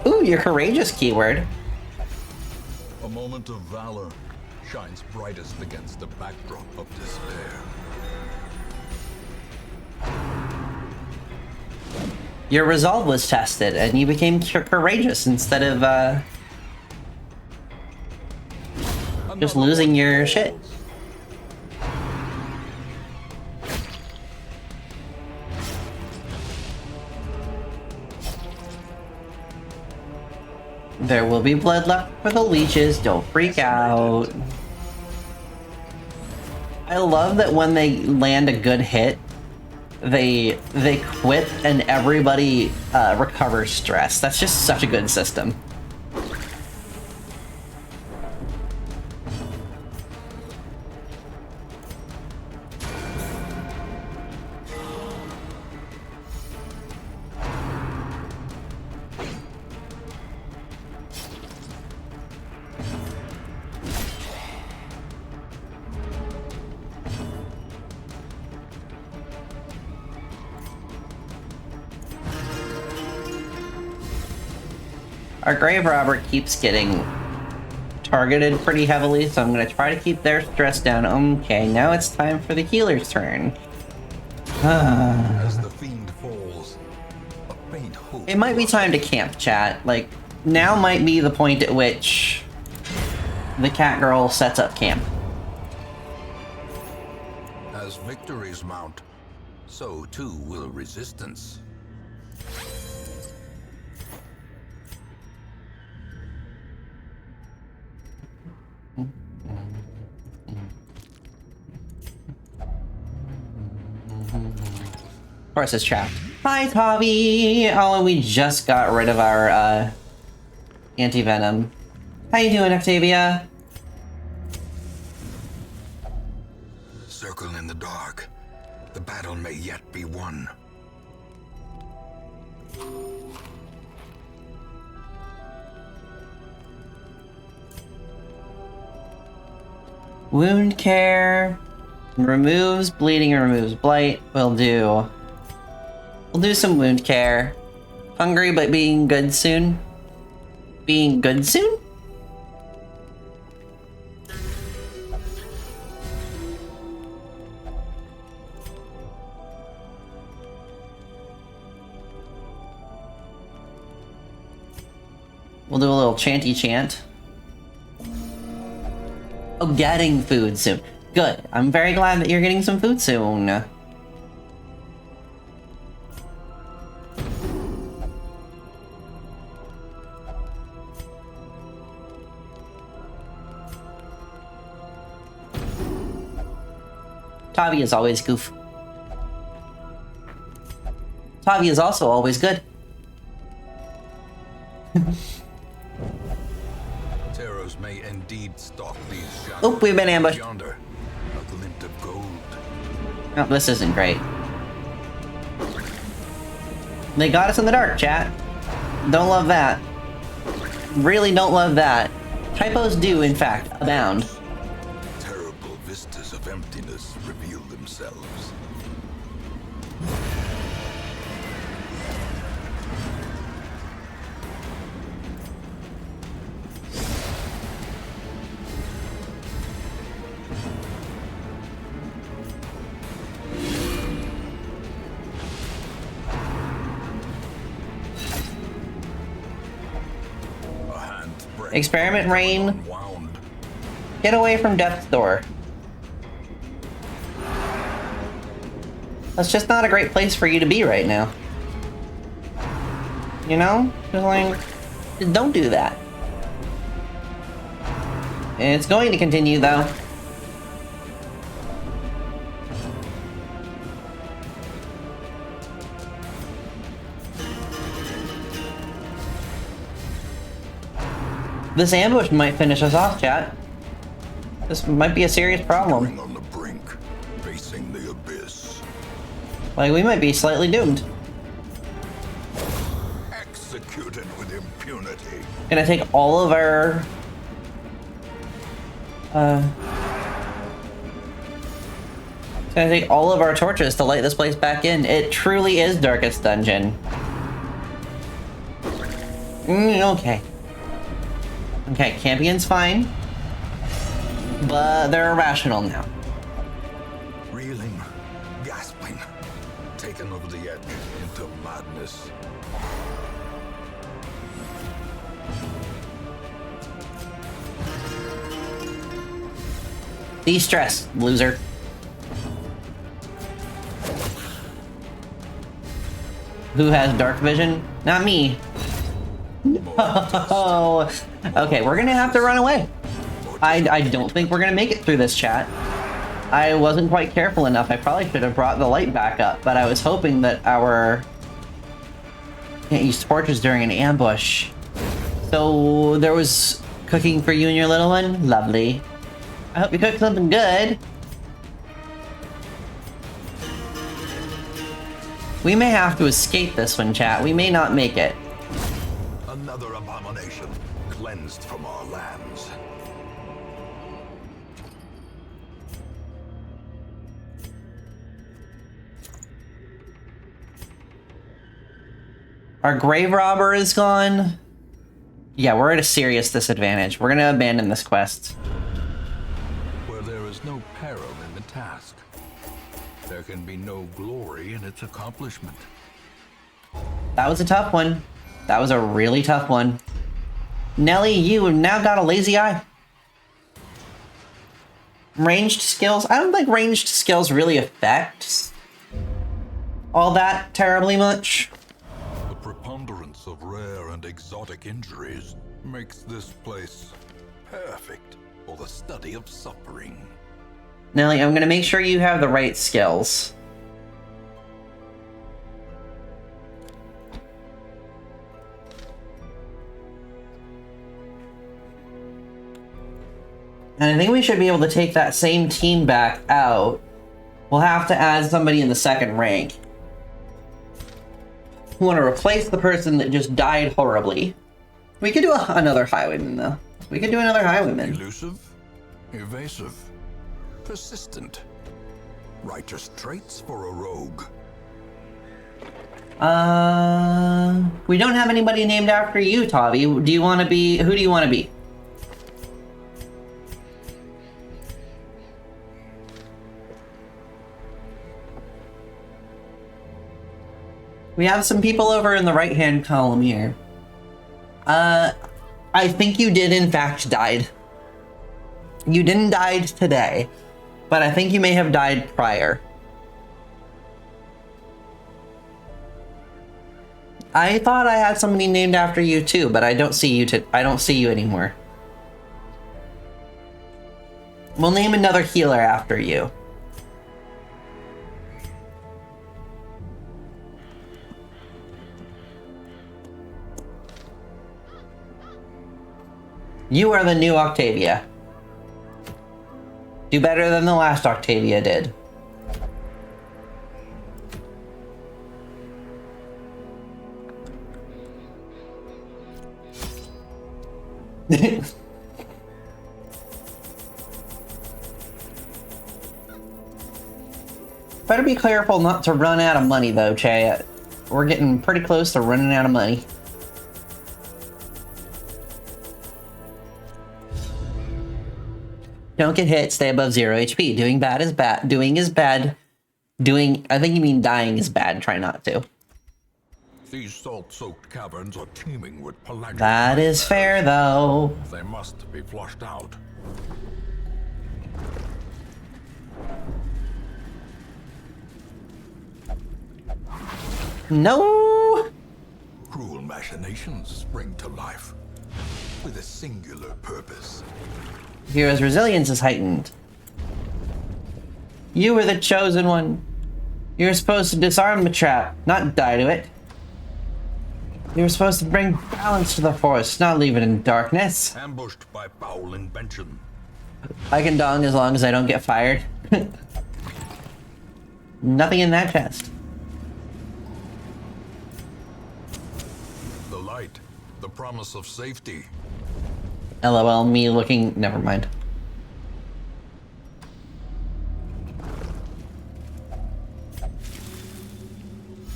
Ooh, you're courageous, Keyword. A moment of valor shines brightest against the backdrop of despair. Your resolve was tested, and you became courageous instead of, just losing your shit. There will be blood left for the leeches, don't freak out. I love that when they land a good hit, they quit and everybody recovers stress. That's just such a good system. Our grave robber keeps getting targeted pretty heavily, so I'm gonna try to keep their stress down. Okay, now it's time for the healer's turn. As the fiend falls, a faint hope. It might be time to camp, chat. Like, now might be the point at which the cat girl sets up camp. As victories mount, so too will resistance. Of course it's trapped. Hi, Tavi! Oh, we just got rid of our, anti-venom. How you doing, Octavia? Circle in the dark. The battle may yet be won. Wound care removes bleeding and removes blight. We'll do some wound care. Hungry but being good soon. Being good soon? We'll do a little chanty chant. Oh, getting food soon. Good. I'm very glad that you're getting some food soon. Tavi is always goof. Tavi is also always good. Terrors may indeed stalk these shadows. Oh, we've been ambushed. Yonder, a glint of gold. Oh, this isn't great. They got us in the dark, chat. Don't love that. Really don't love that. Typos do, in fact, abound. Terrible vistas of emptiness reveal themselves. Experiment Rain. Unwound. Get away from Death's Door. That's just not a great place for you to be right now. You know? Just like, just don't do that. It's going to continue though. This ambush might finish us off, chat. This might be a serious problem. On the Like, we might be slightly doomed. Executed with impunity. Gonna take all of our... It's gonna take all of our torches to light this place back in. It truly is Darkest Dungeon. Okay. Okay, campion's fine. But they're irrational now. Reeling, gasping, taken over the edge into madness. De-stress, loser. Who has dark vision? Not me. Oh, okay, we're gonna have to run away. I don't think we're gonna make it through this, chat. I wasn't quite careful enough. I probably should have brought the light back up, but I was hoping that our... Can't use torches during an ambush. So there was cooking for you and your little one? Lovely. I hope you cooked something good. We may have to escape this one, chat. We may not make it. Another abomination cleansed from our lands. Our grave robber is gone. Yeah, we're at a serious disadvantage. We're gonna abandon this quest. Where there is no peril in the task, there can be no glory in its accomplishment. That was a tough one. That was a really tough one. Nelly, you have now got a lazy eye. Ranged skills. I don't think ranged skills really affect all that terribly much. The preponderance of rare and exotic injuries makes this place perfect for the study of suffering. Nelly, I'm gonna make sure you have the right skills. And I think we should be able to take that same team back out. We'll have to add somebody in the second rank. We want to replace the person that just died horribly. We could do another highwayman, though. We could do another highwayman. Elusive, evasive, persistent. Righteous traits for a rogue. We don't have anybody named after you, Tavi. Do you want to be... Who do you want to be? We have some people over in the right-hand column here. I think you did in fact died. You didn't die today, but I think you may have died prior. I thought I had somebody named after you too, but I don't see you I don't see you anymore. We'll name another healer after you. You are the new Octavia. Do better than the last Octavia did. Better be careful not to run out of money though, chat. We're getting pretty close to running out of money. Don't get hit, stay above 0 HP. Doing bad is bad. Doing is bad. I think you mean dying is bad. Try not to. These salt-soaked caverns are teeming with pelagic. That is fair, though. They must be flushed out. No! Cruel machinations spring to life with a singular purpose. Hero's resilience is heightened. You were the chosen one. You're supposed to disarm the trap, not die to it. You're supposed to bring balance to the force, not leave it in darkness. Ambushed by foul invention. I can dong as long as I don't get fired. Nothing in that chest. the promise of safety. LOL, me looking. Never mind.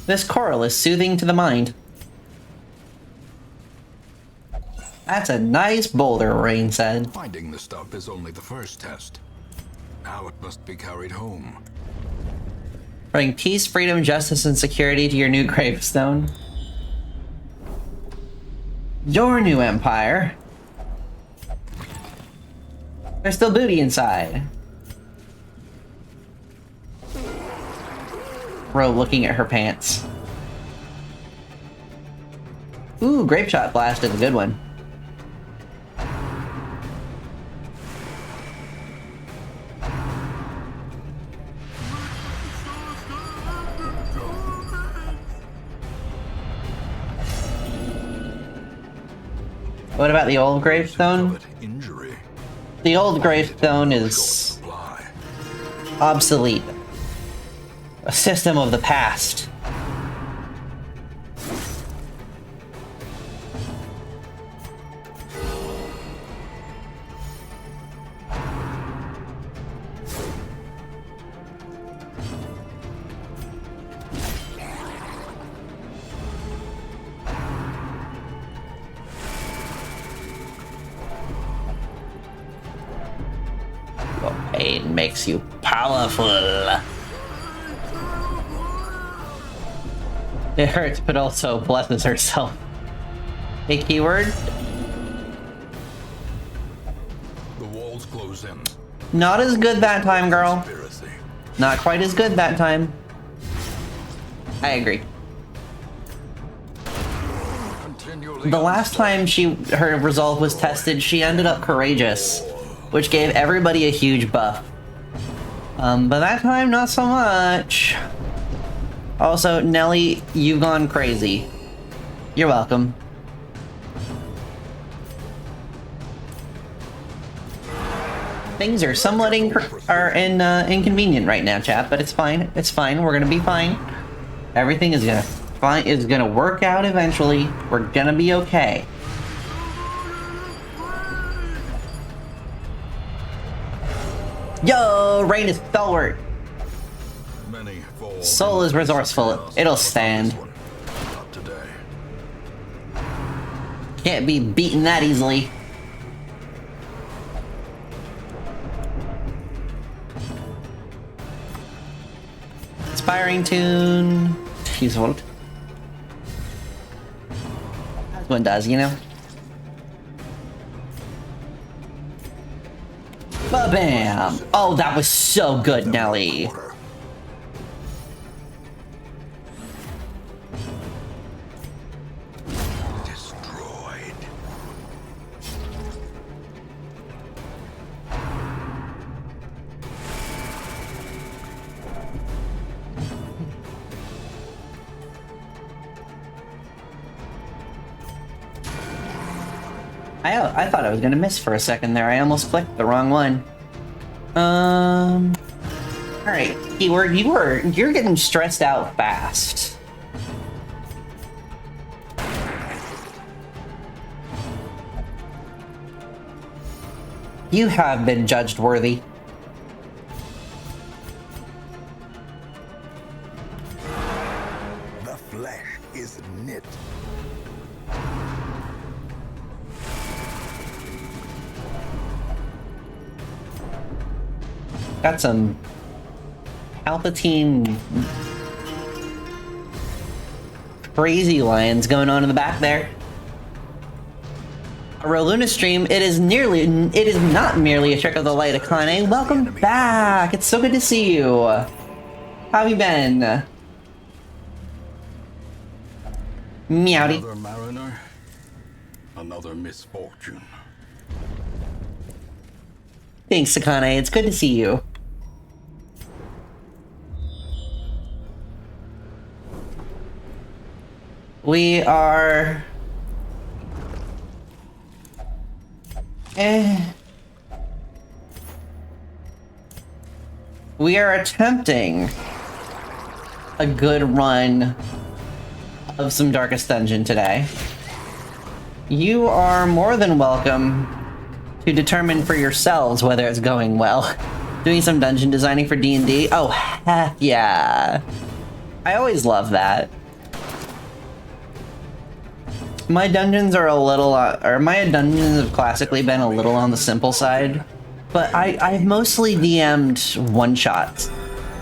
This coral is soothing to the mind. That's a nice boulder, Rain said. Finding the stuff is only the first test. Now it must be carried home. Bring peace, freedom, justice, and security to your new gravestone. Your new empire. There's still booty inside. Ro looking at her pants. Ooh, grape shot blast is a good one. What about the old gravestone? Injury. The old gravestone is Supply. obsolete. A system of the past. Your pain makes you powerful. It hurts, but also blesses herself. A keyword? The walls close in. Not as good that time, girl. Conspiracy. Not quite as good that time. I agree. Continually The last time her resolve was tested, she ended up courageous, which gave everybody a huge buff. But that time, not so much. Also, Nelly, you've gone crazy. You're welcome. Things are somewhat inconvenient right now, chat, but it's fine. It's fine. We're gonna be fine. Everything is gonna work out eventually. We're gonna be okay. Yo, Rain is stalwart. Many fall. Soul is resourceful. It'll stand. Not today. Can't be beaten that easily. Inspiring tune. Useful. As one does, you know? Ba-bam! Oh, that was so good, Nelly. Order. Destroyed. I thought I was gonna miss for a second there. I almost clicked the wrong one. Alright, keyword, you're getting stressed out fast. You have been judged worthy. The flesh is knit. Got some Palpatine crazy lines going on in the back there. A Roluna stream, it is not merely a trick of the light, Akane. Welcome back! It's so good to see you. How have you been? Meowdy. Another mariner. Another misfortune. Thanks, Akane. It's good to see you. We are... We are attempting a good run of some Darkest Dungeon today. You are more than welcome to determine for yourselves whether it's going well. Doing some dungeon designing for D&D? Oh, heck yeah. I always love that. My dungeons are a little, my dungeons have classically been a little on the simple side, but I've mostly DM'd one-shots.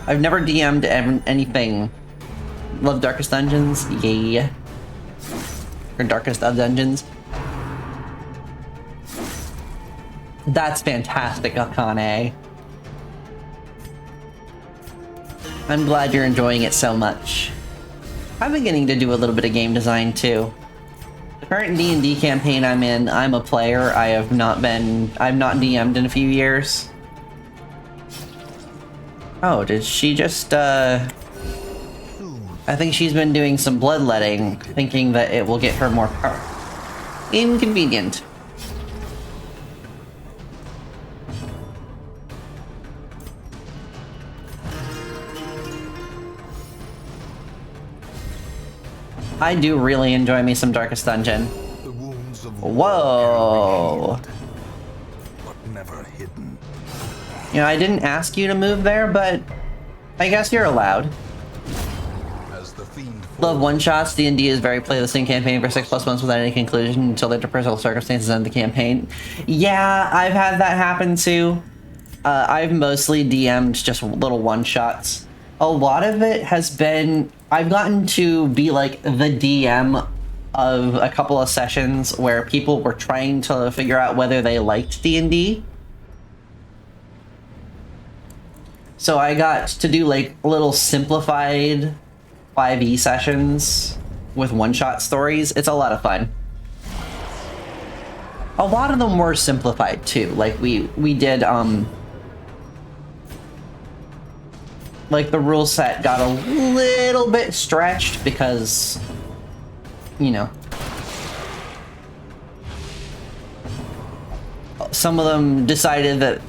I've never DM'd anything. Love Darkest Dungeons? Yeah. Or Darkest of Dungeons? That's fantastic, Akane. I'm glad you're enjoying it so much. I'm beginning to do a little bit of game design too. The current D&D campaign I'm in, I'm a player. I've not DM'd in a few years. Oh, did she just, I think she's been doing some bloodletting, thinking that it will get her more power. Inconvenient. I do really enjoy me some Darkest Dungeon. The wounds of Whoa. but never hidden. You know, I didn't ask you to move there, but I guess you're allowed. As the fiend Love one-shots. D&D is very play the same campaign for 6+ months without any conclusion until the interpersonal circumstances end the campaign. Yeah, I've had that happen too. I've mostly DM'd just little one-shots. A lot of it has been... I've gotten to be like the DM of a couple of sessions where people were trying to figure out whether they liked D&D. So I got to do like little simplified 5e sessions with one-shot stories. It's a lot of fun. A lot of them were simplified too. Like we did like the rule set got a little bit stretched because, you know, some of them decided that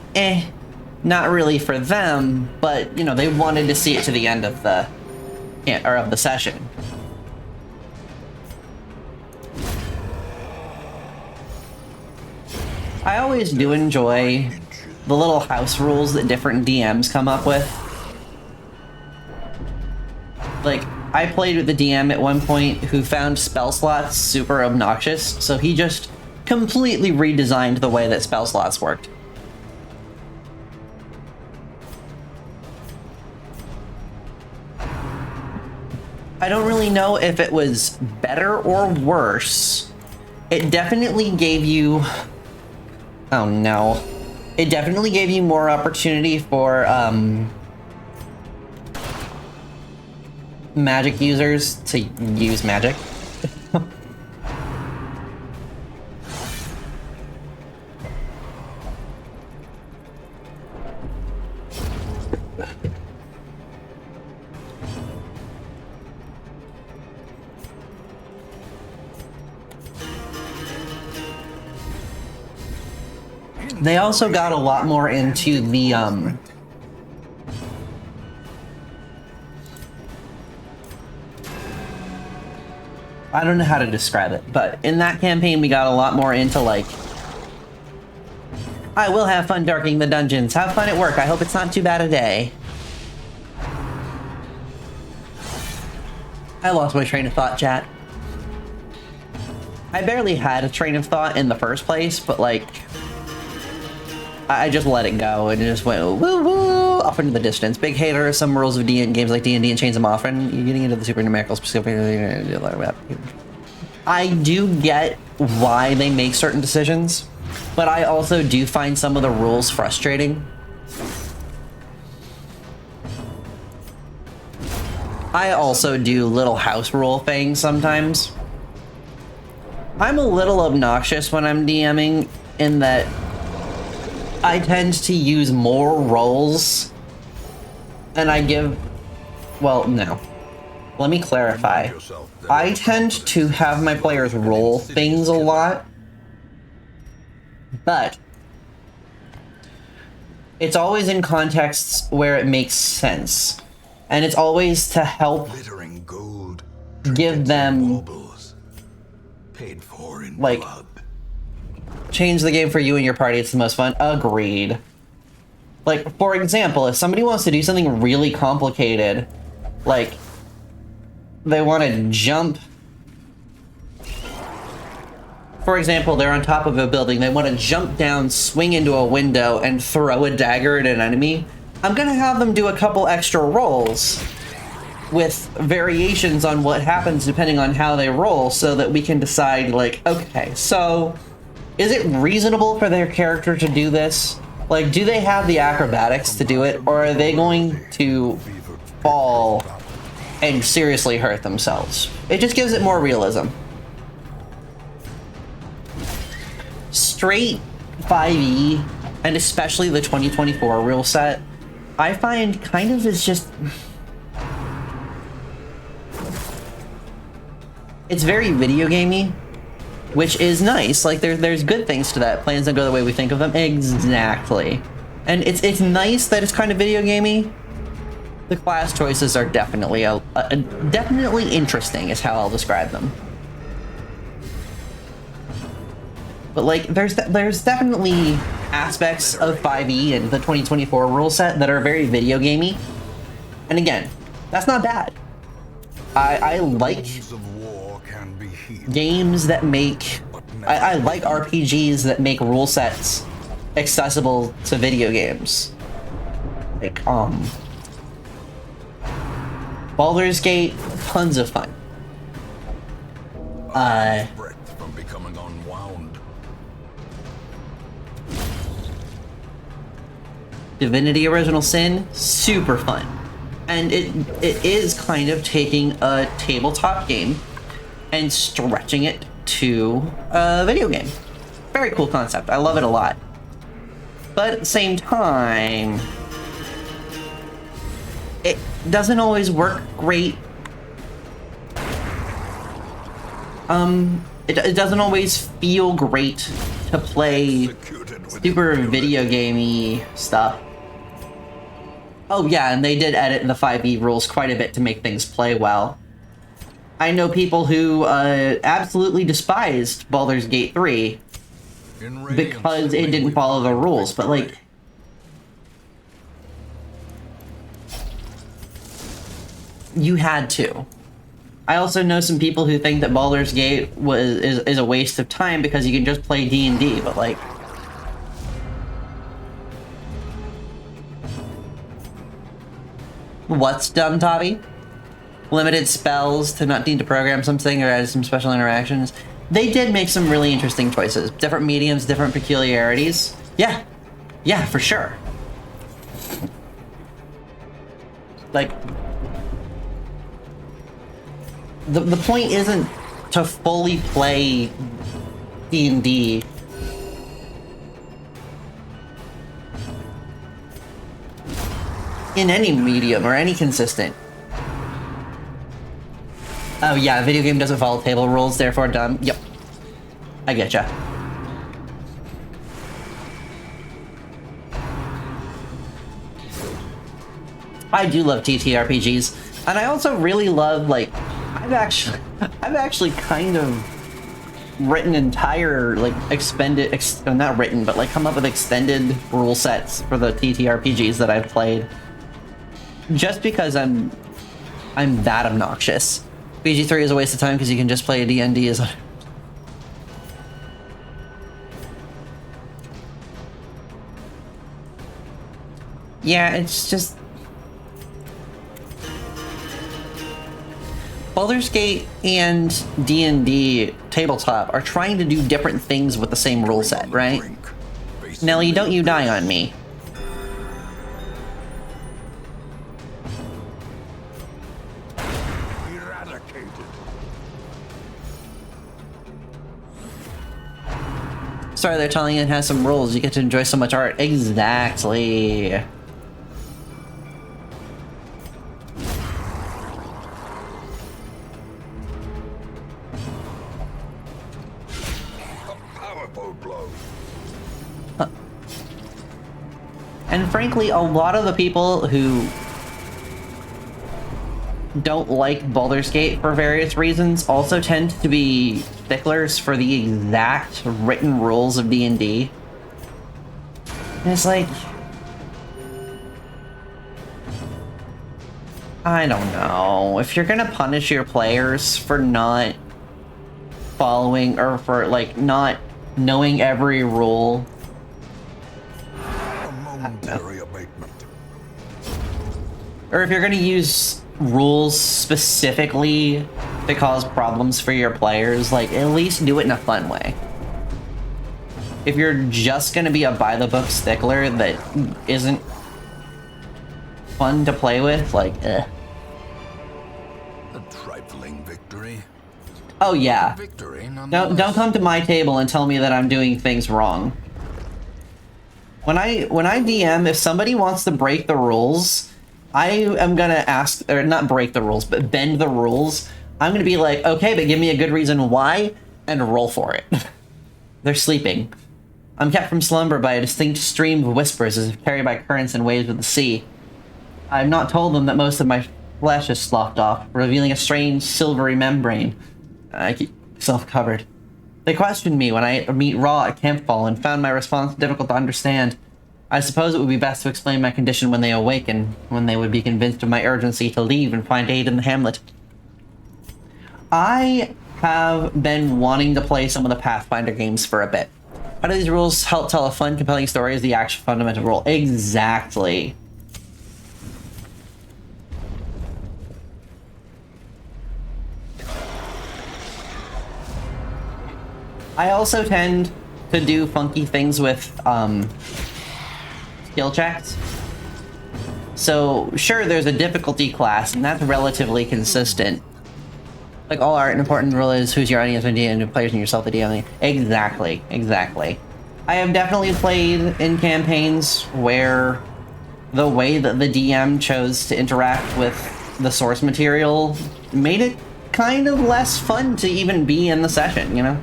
not really for them, but you know, they wanted to see it to the end of the of the session. I always do enjoy the little house rules that different DMs come up with. Like, I played with the DM at one point who found spell slots super obnoxious, so he just completely redesigned the way that spell slots worked. I don't really know if it was better or worse. It definitely gave you... Oh no. It definitely gave you more opportunity for, magic users to use magic. They also got a lot more into the, I don't know how to describe it, but in that campaign we got a lot more into like, I will have fun darkening the dungeons. Have fun at work. I hope it's not too bad a day. I lost my train of thought, chat. I barely had a train of thought in the first place, but like, I just let it go and it just went woo woo off into the distance. Big hater of some rules of games like D&D and Chains of Mothra. You're getting into the super numerical specifically. I do get why they make certain decisions, but I also do find some of the rules frustrating. I also do little house rule things sometimes. I'm a little obnoxious when I'm DMing in that I tend to use more roles and I give, well, no. Let me clarify. I tend to have my players roll things a lot, but it's always in contexts where it makes sense. And it's always to help give them paid for in like, blood. change the game for you and your party. It's the most fun. Agreed. Like, for example, if somebody wants to do something really complicated, like, they want to jump. For example, they're on top of a building. They want to jump down, swing into a window, and throw a dagger at an enemy. I'm going to have them do a couple extra rolls with variations on what happens depending on how they roll so that we can decide, like, okay, so is it reasonable for their character to do this? Like, do they have the acrobatics to do it, or are they going to fall and seriously hurt themselves? It just gives it more realism. Straight 5e, and especially the 2024 rule set, I find kind of is just... it's very video gamey, which is nice. Like, there's good things to that. Plans don't go the way we think of them. Exactly. And it's nice that it's kind of video gamey. The class choices are definitely definitely interesting is how I'll describe them. But like, there's definitely aspects of 5e and the 2024 rule set that are very video gamey. And again, that's not bad. I like games that make... I like RPGs that make rule sets accessible to video games. Like, Baldur's Gate, tons of fun. From becoming unwound. Divinity Original Sin, super fun. And it is kind of taking a tabletop game and stretching it to a video game. Very cool concept. I love it a lot. But at the same time, it doesn't always work great. It doesn't always feel great to play super video gamey stuff. Oh yeah, and they did edit the 5e rules quite a bit to make things play well. I know people who absolutely despised Baldur's Gate 3 because it didn't follow the rules, but like... you had to. I also know some people who think that Baldur's Gate is a waste of time because you can just play D&D, but like... what's dumb, Tavi? Limited spells to not need to program something or add some special interactions. They did make some really interesting choices. Different mediums, different peculiarities. Yeah. Yeah, for sure. Like... The point isn't to fully play D&D. In any medium or any consistent. Oh yeah, video game doesn't follow table rules, therefore dumb. Yep. I getcha. I do love TTRPGs, and I also really love, like, I've actually kind of written entire, like, not written, but like come up with extended rule sets for the TTRPGs that I've played. Just because I'm that obnoxious. BG3 is a waste of time because you can just play a D&D as a... yeah, it's just... Baldur's Gate and D&D tabletop are trying to do different things with the same rule set, right? Nelly, don't you die on me. Eradicated. Sorry, they're telling you it has some rules. You get to enjoy so much art. Exactly. And frankly, a lot of the people who don't like Baldur's Gate for various reasons also tend to be sticklers for the exact written rules of D&D. And it's like, I don't know. If you're gonna punish your players for not following, or for like not knowing every rule, A momentary abatement. or if you're gonna use rules specifically to cause problems for your players, like at least do it in a fun way. If you're just gonna be a by the book stickler that isn't fun to play with, like, eh. A trifling victory. Oh yeah. Victory, Don't nonetheless. come to my table and tell me that I'm doing things wrong. When I DM, if somebody wants to break the rules, I am gonna ask, or not break the rules, but bend the rules. I'm gonna be like, okay, but give me a good reason why, and roll for it. They're sleeping. I'm kept from slumber by a distinct stream of whispers as if carried by currents and waves of the sea. I've not told them that most of my flesh is sloughed off, revealing a strange silvery membrane. I keep myself covered. They questioned me when I meet Raw at Campfall and found my response difficult to understand. I suppose it would be best to explain my condition when they awaken, when they would be convinced of my urgency to leave and find aid in the hamlet. I have been wanting to play some of the Pathfinder games for a bit. How do these rules help tell a fun, compelling story is the actual fundamental rule. Exactly. I also tend to do funky things with skill checks. So sure, there's a difficulty class, and that's relatively consistent. Like all art, an important rule is who's your audience and DM, players and yourself the DM. Exactly, exactly. I have definitely played in campaigns where the way that the DM chose to interact with the source material made it kind of less fun to even be in the session, you know?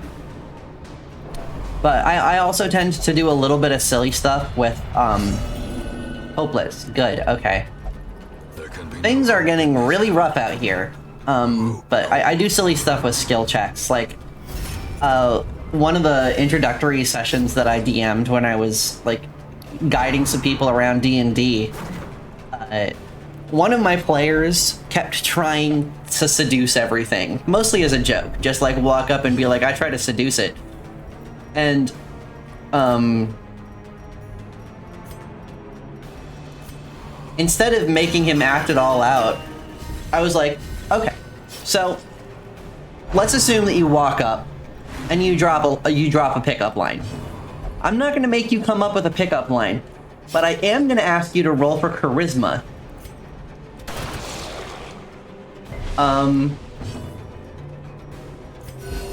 But I also tend to do a little bit of silly stuff with, Hopeless. Good, okay. There can be Things are getting really rough out here. But I do silly stuff with skill checks. Like, one of the introductory sessions that I DM'd when I was, like, guiding some people around D&D, one of my players kept trying to seduce everything, mostly as a joke. Just, like, walk up and be like, I try to seduce it. And, instead of making him act it all out, I was like, okay, so let's assume that you walk up and you drop a pickup line. I'm not going to make you come up with a pickup line, but I am going to ask you to roll for charisma.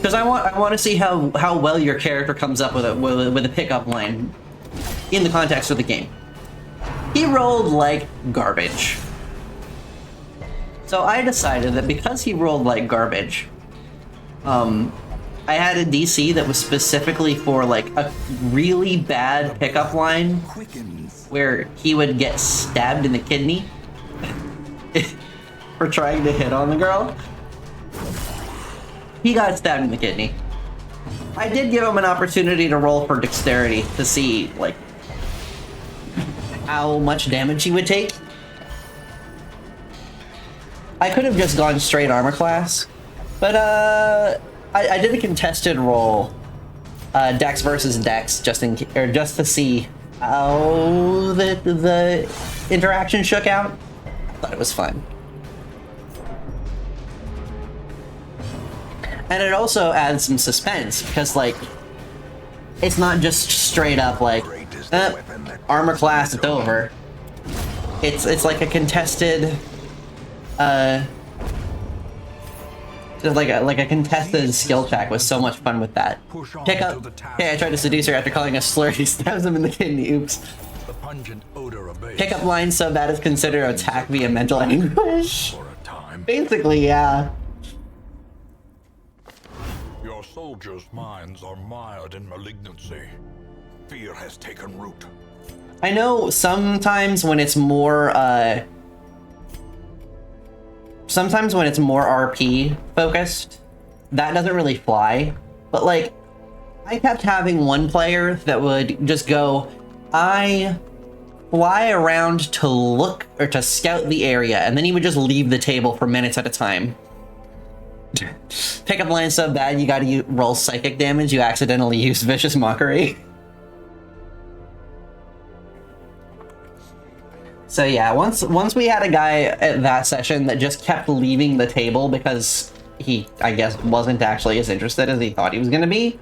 Because I want to see how well your character comes up with a pickup line in the context of the game. He rolled like garbage. So I decided that because he rolled like garbage, I had a DC that was specifically for like a really bad pickup line quickens. where he would get stabbed in the kidney for trying to hit on the girl. He got stabbed in the kidney. I did give him an opportunity to roll for dexterity to see, like, how much damage he would take. I could have just gone straight armor class, but I did a contested roll, Dex versus Dex, just to see how the interaction shook out. Thought it was fun. And it also adds some suspense, because, like, it's not just straight up, like, armor class, it's over. It's like a contested, just like a contested skill check with so much fun with that. Pick up. Okay, I tried to seduce her after calling a slur. He stabs him in the kidney. Oops. The pungent odor of base. Pickup line so bad it's considered attack via mental anguish. For a time. Basically, yeah. Your soldiers' minds are mired in malignancy. Fear has taken root. I know sometimes when it's more RP focused, that doesn't really fly. But like, I kept having one player that would just go, I fly around to look or to scout the area, and then he would just leave the table for minutes at a time. Pick up line so bad you gotta roll psychic damage, you accidentally use Vicious Mockery. So yeah, once we had a guy at that session that just kept leaving the table because he, I guess, wasn't actually as interested as he thought he was gonna be,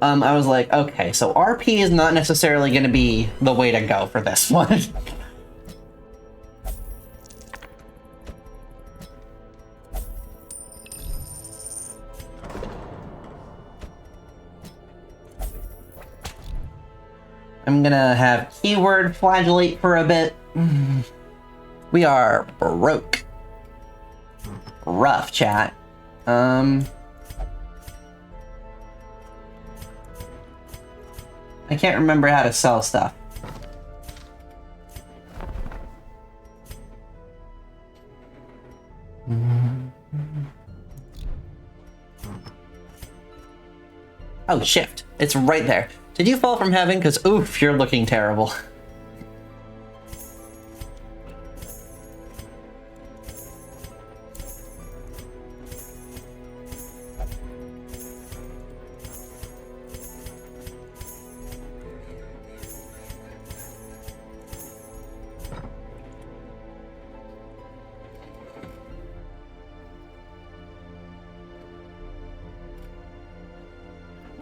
I was like, okay, so RP is not necessarily gonna be the way to go for this one. I'm gonna have keyword flagellate for a bit. We are broke. Rough, chat. I can't remember how to sell stuff. Oh, shift. It's right there. Did you fall from heaven? Because, oof, you're looking terrible.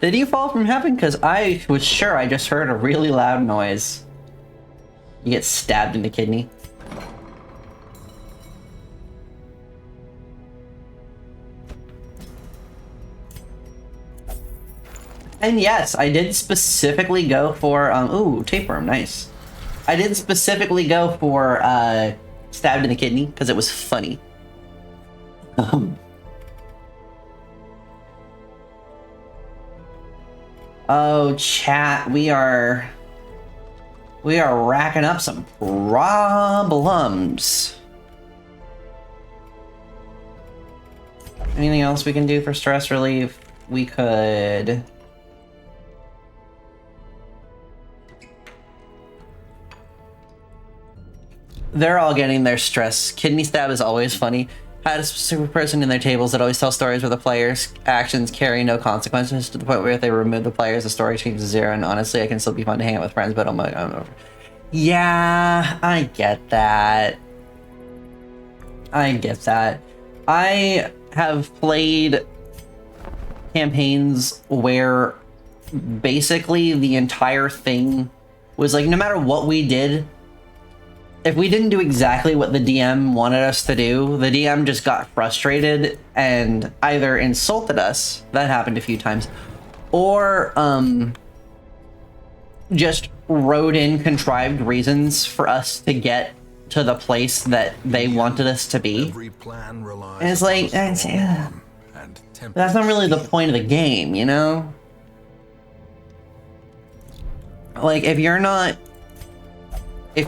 Did you fall from heaven? Because I was sure I just heard a really loud noise. You get stabbed in the kidney. And yes, I did specifically go for, ooh, tapeworm, nice. I did specifically go for, stabbed in the kidney, because it was funny. Oh, chat, we are racking up some problems. Anything else we can do for stress relief? We could... They're all getting their stress. Kidney stab is always funny. Had a specific person in their tables that always tell stories where the players' actions carry no consequences to the point where if they remove the players, the story changes to zero. And honestly, it can still be fun to hang out with friends, but I'm like, I don't know. Yeah, I get that. I get that. I have played campaigns where basically the entire thing was like, no matter what we did, if we didn't do exactly what the DM wanted us to do, the DM just got frustrated and either insulted us, that happened a few times, or just wrote in contrived reasons for us to get to the place that they wanted us to be. And it's like, that's not really the point of the game, you know? Like, if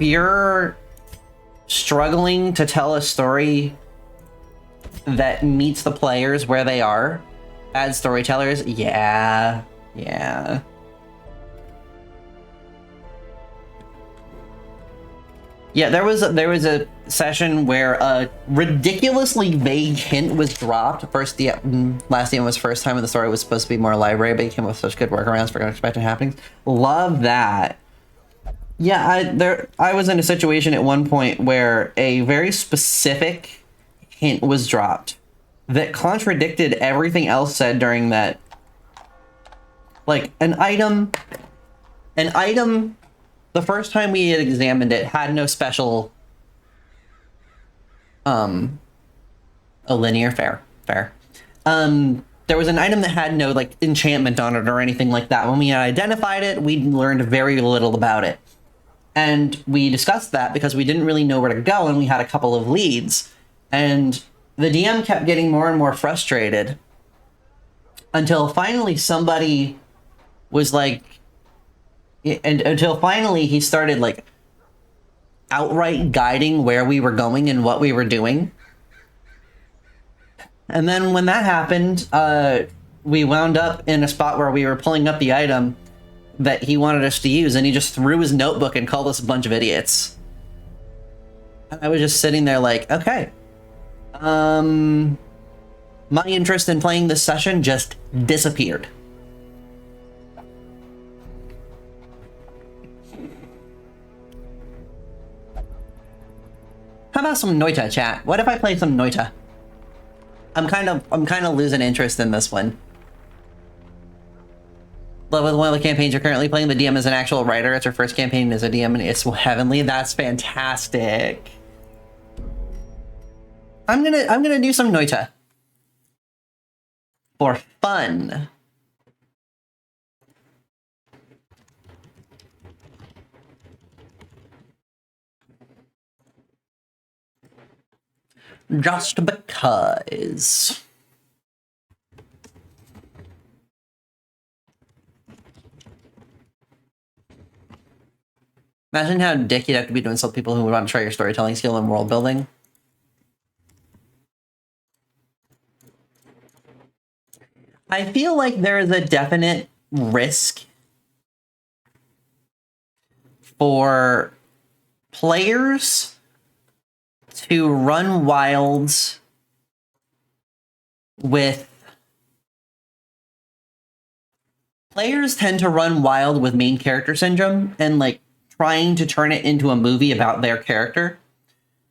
you're struggling to tell a story that meets the players where they are as storytellers, yeah. Yeah, there was a session where a ridiculously vague hint was dropped. Last DM was first time when the story was supposed to be more library, but he came up with such good workarounds for unexpected happenings. Love that. Yeah, I was in a situation at one point where a very specific hint was dropped that contradicted everything else said during that. Like, an item, the first time we had examined it, had no special, a linear, fair. There was an item that had no, like, enchantment on it or anything like that. When we had identified it, we learned very little about it. And we discussed that because we didn't really know where to go, and we had a couple of leads. And the DM kept getting more and more frustrated until finally somebody was like... And until finally he started, like, outright guiding where we were going and what we were doing. And then when that happened, we wound up in a spot where we were pulling up the item that he wanted us to use, and he just threw his notebook and called us a bunch of idiots. And I was just sitting there like, okay. My interest in playing this session just disappeared. How about some Noita, chat? What if I play some Noita? I'm kind of losing interest in this one. Love with one of the campaigns you're currently playing. The DM is an actual writer. It's her first campaign as a DM, and it's heavenly. That's fantastic. I'm gonna do some Noita for fun. Just because. Imagine how dick you'd have to be to insult people who would want to try your storytelling skill and world building. I feel like there is a definite risk for players to run wild with... Players tend to run wild with main character syndrome and, like, trying to turn it into a movie about their character.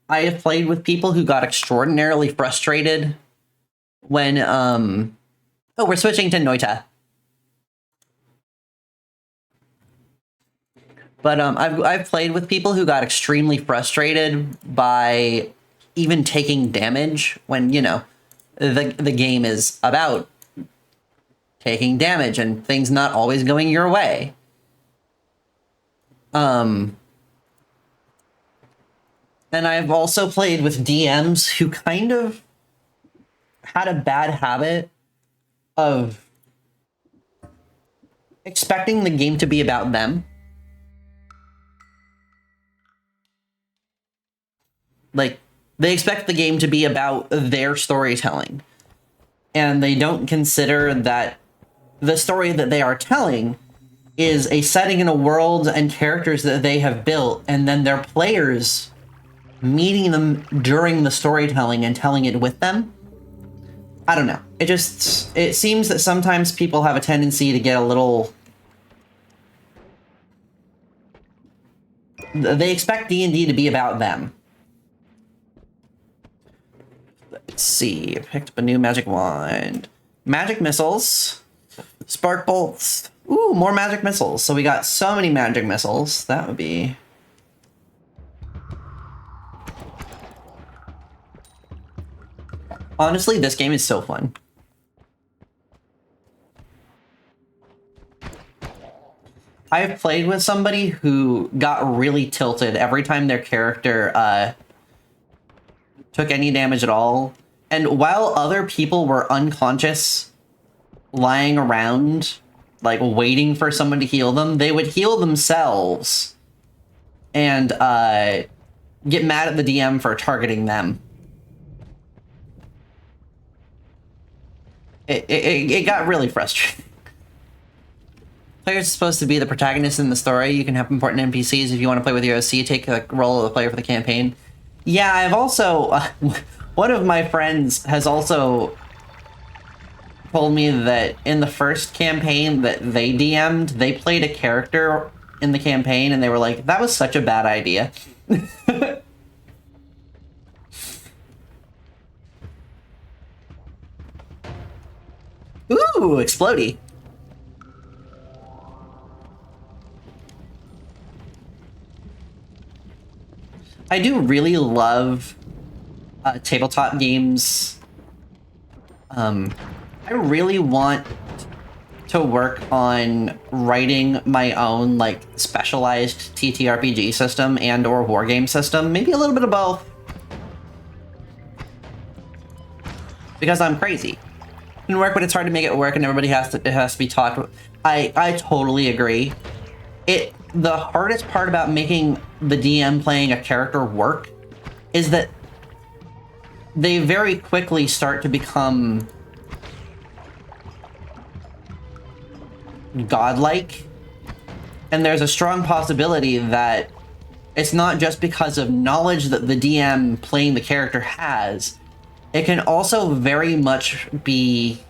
I have played with people who got extraordinarily frustrated when, Oh, we're switching to Noita. But I've played with people who got extremely frustrated by even taking damage when, you know, the game is about taking damage and things not always going your way. And I've also played with DMs who kind of had a bad habit of expecting the game to be about them. Like, they expect the game to be about their storytelling. And they don't consider that the story that they are telling is a setting in a world and characters that they have built, and then their players meeting them during the storytelling and telling it with them. I don't know. It seems that sometimes people have a tendency to get a little... They expect D&D to be about them. Let's see. I picked up a new magic wand. Magic missiles. Spark bolts. Ooh, more magic missiles. So we got so many magic missiles. That would be... Honestly, this game is so fun. I've played with somebody who got really tilted every time their character took any damage at all. And while other people were unconscious, lying around, like waiting for someone to heal them, they would heal themselves and get mad at the DM for targeting them. It got really frustrating. Players are supposed to be the protagonists in the story. You can have important NPCs if you want to play with your OC. Take the role of the player for the campaign. Yeah, I've also... one of my friends has also told me that in the first campaign that they DM'd, they played a character in the campaign, and they were like, that was such a bad idea. Ooh, explodey. I do really love tabletop games. I really want to work on writing my own, like, specialized TTRPG system and or wargame system. Maybe a little bit of both. Because I'm crazy. It can work, but it's hard to make it work, and everybody has to be taught. I totally agree. The hardest part about making the DM playing a character work is that they very quickly start to become godlike. And there's a strong possibility that it's not just because of knowledge that the DM playing the character has. It can also very much be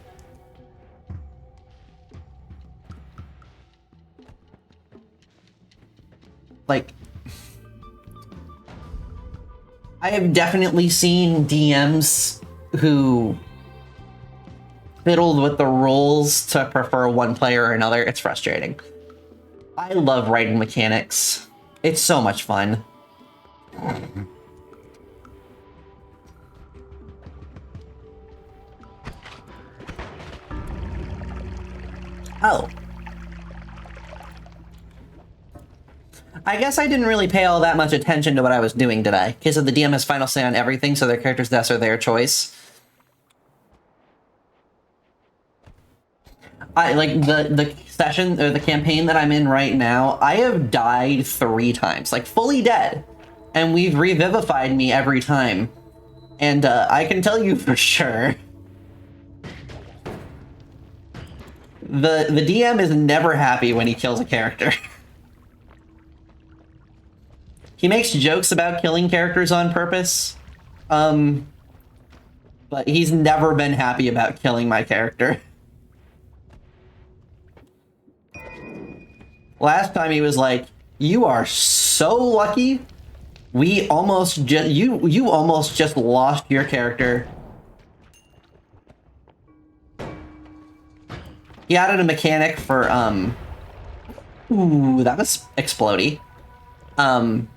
like, I have definitely seen DMs who fiddled with the rules to prefer one player or another. It's frustrating. I love writing mechanics. It's so much fun. Oh. I guess I didn't really pay all that much attention to what I was doing, did I? Because the DM has final say on everything, so their character's deaths are their choice. Like the session or the campaign that I'm in right now, I have died 3 times, like fully dead, and we've revivified me every time. And I can tell you for sure, the DM is never happy when he kills a character. He makes jokes about killing characters on purpose, but he's never been happy about killing my character. Last time he was like, "You are so lucky. We almost just you almost just lost your character." He added a mechanic for ooh, that was explodey.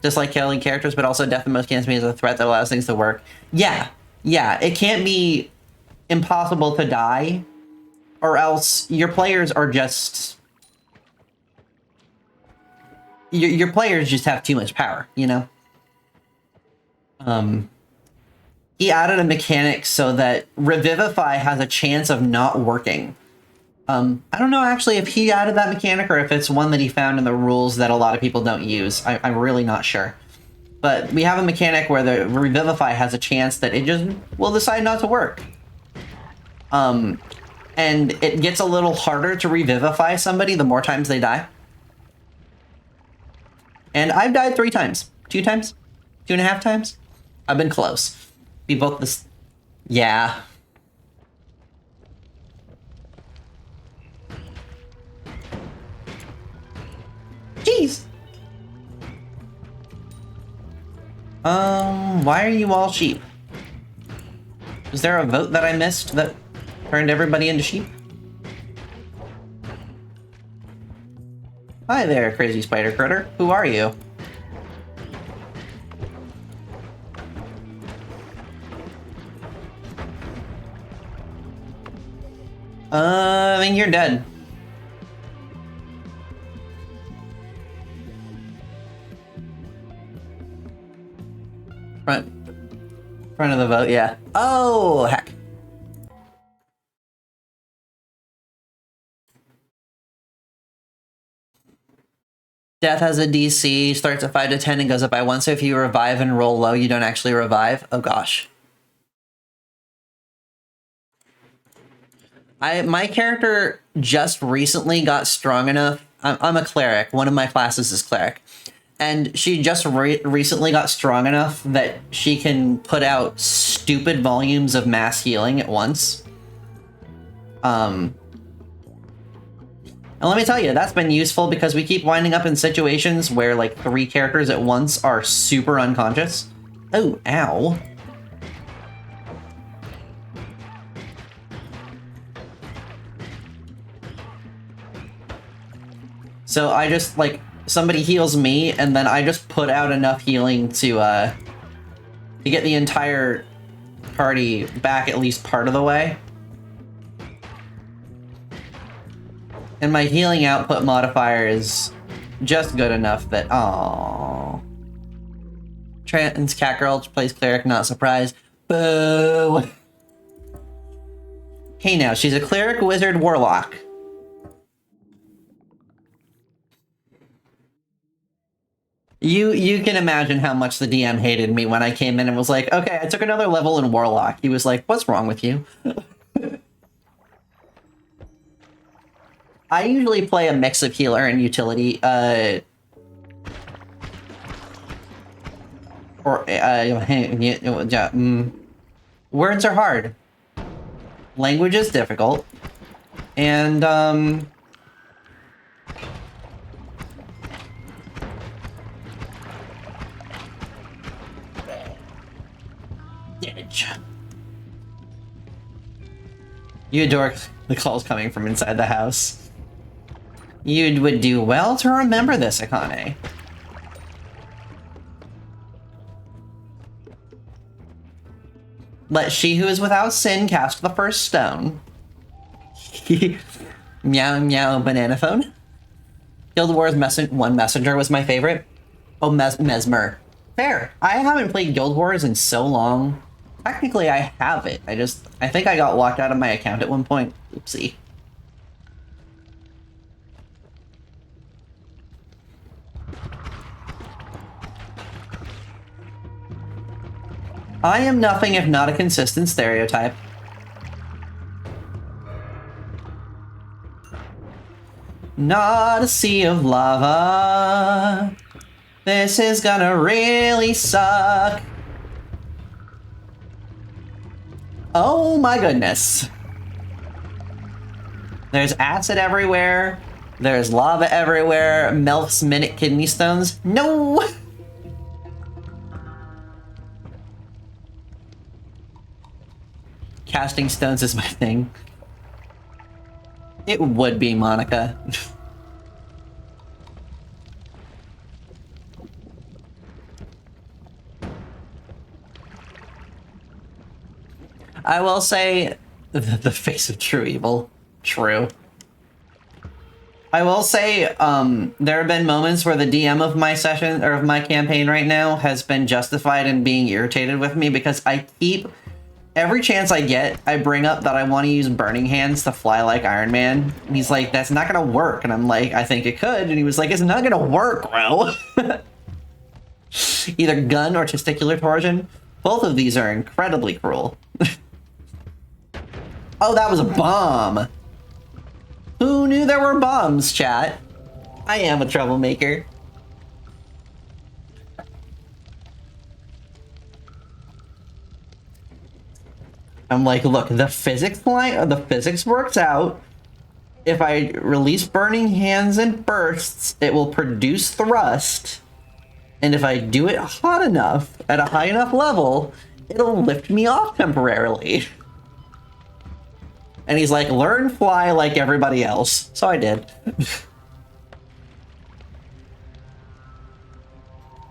Just like killing characters, but also death in most cases is a threat that allows things to work. Yeah, it can't be impossible to die, or else your players are just your players just have too much power, you know? He added a mechanic so that Revivify has a chance of not working. I don't know actually if he added that mechanic or if it's one that he found in the rules that a lot of people don't use. I'm really not sure. But we have a mechanic where the Revivify has a chance that it just will decide not to work. And it gets a little harder to revivify somebody the more times they die. And I've died 3 times. 2 times? 2.5 times? I've been close. Be both this... Yeah. Jeez! Why are you all sheep? Was there a vote that I missed that turned everybody into sheep? Hi there, crazy spider critter. Who are you? I mean, you're dead. Front of the vote, yeah. Oh, heck. Death has a DC, starts at 5 to 10 and goes up by 1, so if you revive and roll low, you don't actually revive. Oh gosh. My character just recently got strong enough. I'm a cleric. One of my classes is cleric. And she just recently got strong enough that she can put out stupid volumes of mass healing at once. And let me tell you, that's been useful because we keep winding up in situations where like 3 characters at once are super unconscious. Oh, ow. So I just, like, somebody heals me, and then I just put out enough healing to get the entire party back at least part of the way. And my healing output modifier is just good enough that, aww. Trans Catgirl plays cleric, not surprised. Boo! Hey now, she's a cleric, wizard, warlock. You can imagine how much the DM hated me when I came in and was like, okay, I took another level in Warlock. He was like, what's wrong with you? I usually play a mix of healer and utility, words are hard. Language is difficult. And, damage. You adore the calls coming from inside the house. You would do well to remember this, Akane. Let she who is without sin cast the first stone. Meow meow banana phone. Guild Wars one messenger was my favorite. Oh, Mesmer. Fair. I haven't played Guild Wars in so long. Technically, I have it. I think I got locked out of my account at one point. Oopsie. I am nothing if not a consistent stereotype. Not a sea of lava. This is gonna really suck. Oh my goodness. There's acid everywhere. There's lava everywhere. Melf's minute kidney stones. No! Casting stones is my thing. It would be, Monica. I will say the face of true evil. True. I will say, there have been moments where the DM of my session, or of my campaign right now, has been justified in being irritated with me because I keep... Every chance I get, I bring up that I want to use Burning Hands to fly like Iron Man. And he's like, that's not going to work. And I'm like, I think it could. And he was like, it's not going to work, bro. Either gun or testicular torsion. Both of these are incredibly cruel. Oh, that was a bomb. Who knew there were bombs, chat? I am a troublemaker. I'm like, look, the physics works out. If I release Burning Hands and bursts, it will produce thrust. And if I do it hot enough, at a high enough level, it'll lift me off temporarily. And he's like, learn fly like everybody else. So I did.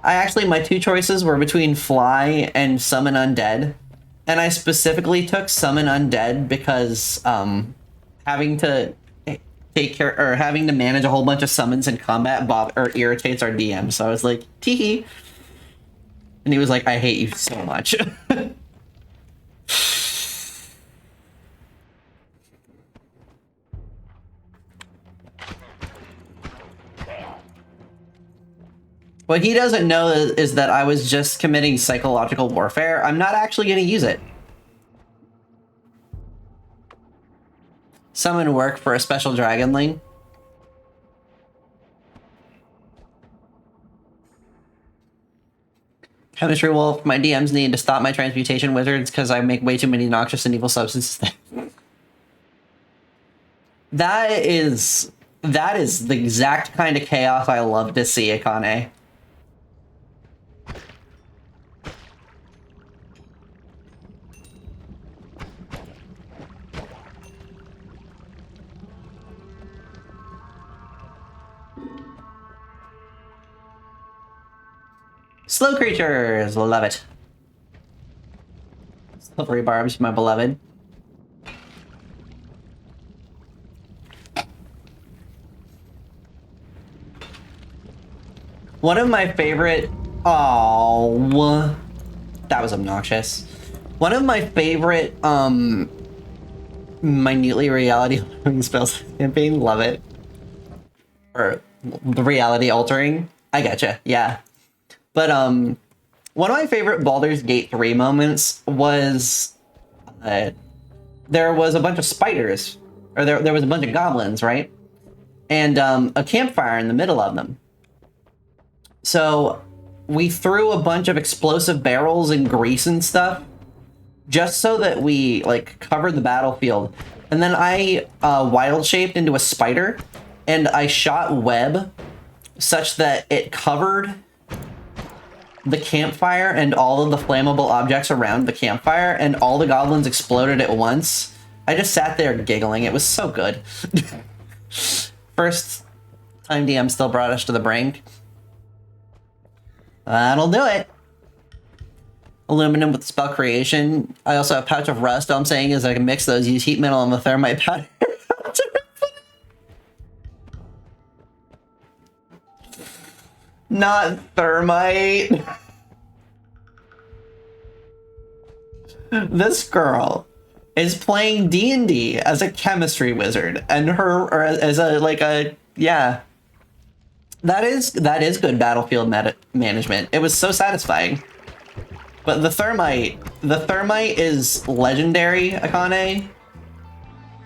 My two choices were between fly and summon undead. And I specifically took Summon Undead because having to take care or having to manage a whole bunch of summons in combat irritates our DM. So I was like, teehee. And he was like, I hate you so much. What he doesn't know is that I was just committing psychological warfare. I'm not actually going to use it. Summon work for a special dragonling. Chemistry Wolf, my DMs need to stop my transmutation wizards because I make way too many noxious and evil substances. That is the exact kind of chaos I love to see, Akane. Slow creatures, love it. Slippery barbs, my beloved. One of my favorite... Oh, that was obnoxious. One of my favorite, minutely reality altering spells campaign, love it. Or the reality altering. I gotcha, yeah. But one of my favorite Baldur's Gate 3 moments was there was a bunch of spiders, or there was a bunch of goblins, right? And a campfire in the middle of them. So we threw a bunch of explosive barrels and grease and stuff just so that we like covered the battlefield. And then I wild shaped into a spider and I shot web such that it covered the campfire and all of the flammable objects around the campfire, and all the goblins exploded at once. I just sat there giggling. It was so good. First time DM still brought us to the brink. That'll do it. Aluminum with spell creation. I also have Pouch of Rust. All I'm saying is I can mix those, use heat metal and the thermite powder. Not thermite. This girl is playing D&D as a chemistry wizard, and or as a like a yeah. That is good battlefield management. It was so satisfying. But the thermite is legendary, Akane,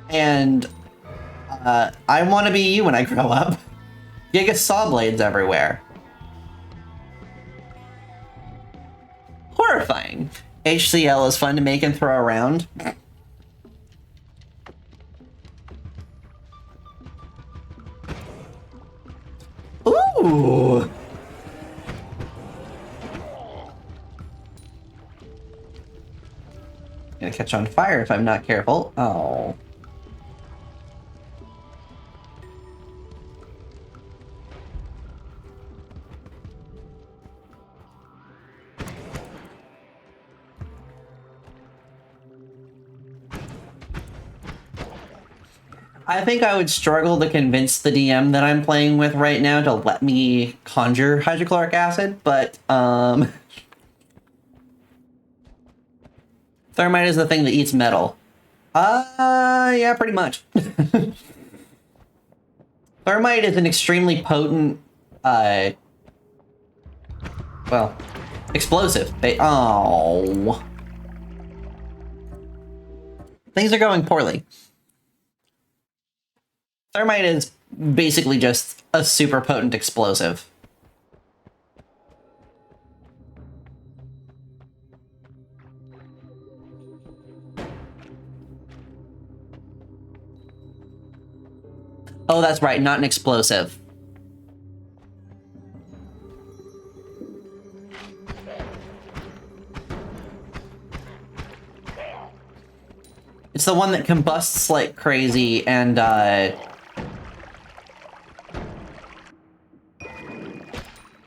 and I want to be you when I grow up. Giga saw blades everywhere. Horrifying. HCl is fun to make and throw around. Ooh. Gonna catch on fire if I'm not careful. Oh. I think I would struggle to convince the DM that I'm playing with right now to let me conjure hydrochloric acid, but thermite is the thing that eats metal. Yeah, pretty much. Thermite is an extremely potent, well, explosive. Oh. Things are going poorly. Thermite is basically just a super potent explosive. Oh, that's right, not an explosive. It's the one that combusts like crazy and,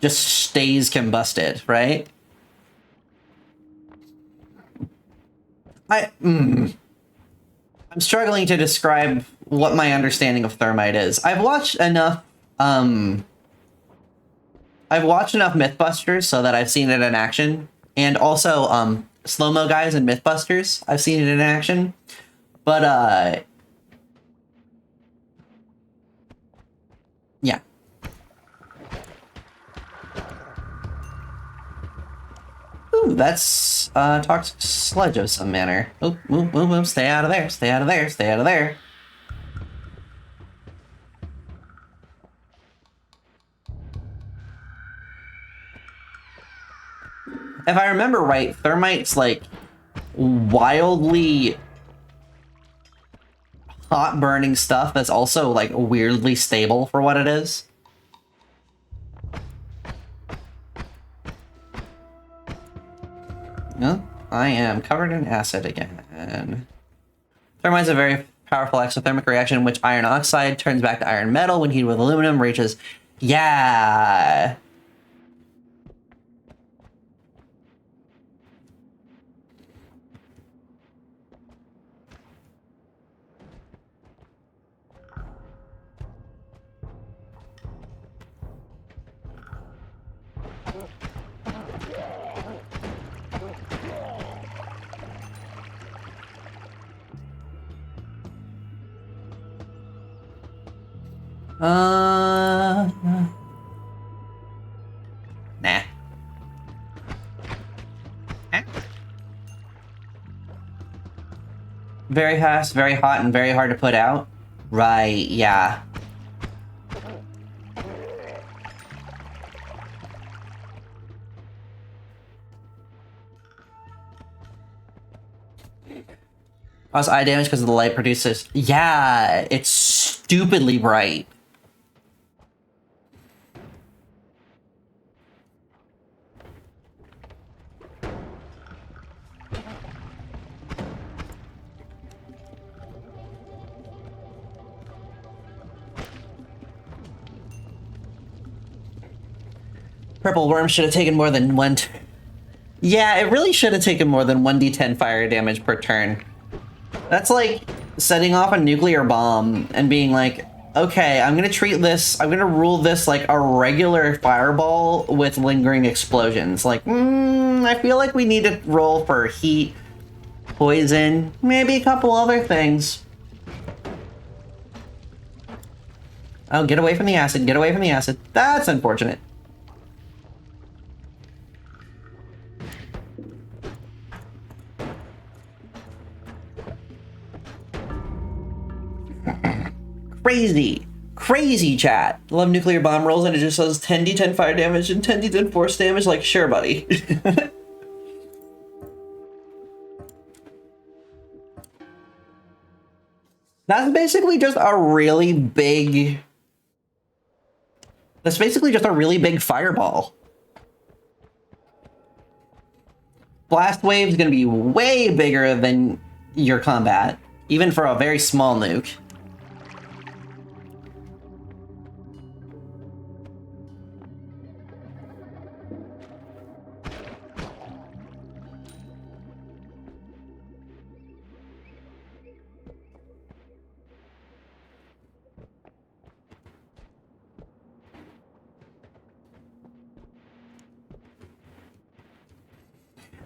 just stays combusted, right? I'm struggling to describe what my understanding of thermite is. I've watched enough Mythbusters so that I've seen it in action, and also slow-mo guys in Mythbusters. I've seen it in action. But yeah. Ooh, that's toxic sludge of some manner. Oh, move, stay out of there, stay out of there, stay out of there. If I remember right, thermite's like wildly hot burning stuff that's also like weirdly stable for what it is. No, I am covered in acid again. Thermite's a very powerful exothermic reaction in which iron oxide turns back to iron metal when heated with aluminum, reaches... Yeah! Nah. Very fast, very hot, and very hard to put out. Right, yeah. Also, eye damage because of the light produces. Yeah, it's stupidly bright. Purple Worm should have taken more than one. Yeah, it really should have taken more than 1d10 fire damage per turn. That's like setting off a nuclear bomb and being like, okay, I'm gonna treat this, I'm gonna rule this like a regular fireball with lingering explosions. Like, I feel like we need to roll for heat, poison, maybe a couple other things. Oh, get away from the acid, get away from the acid. That's unfortunate. Crazy chat. Love nuclear bomb rolls and it just says 10d10 fire damage and 10d10 force damage. Like, sure, buddy. That's basically just a really big... That's basically just a really big fireball. Blast Wave's gonna be way bigger than your combat, even for a very small nuke.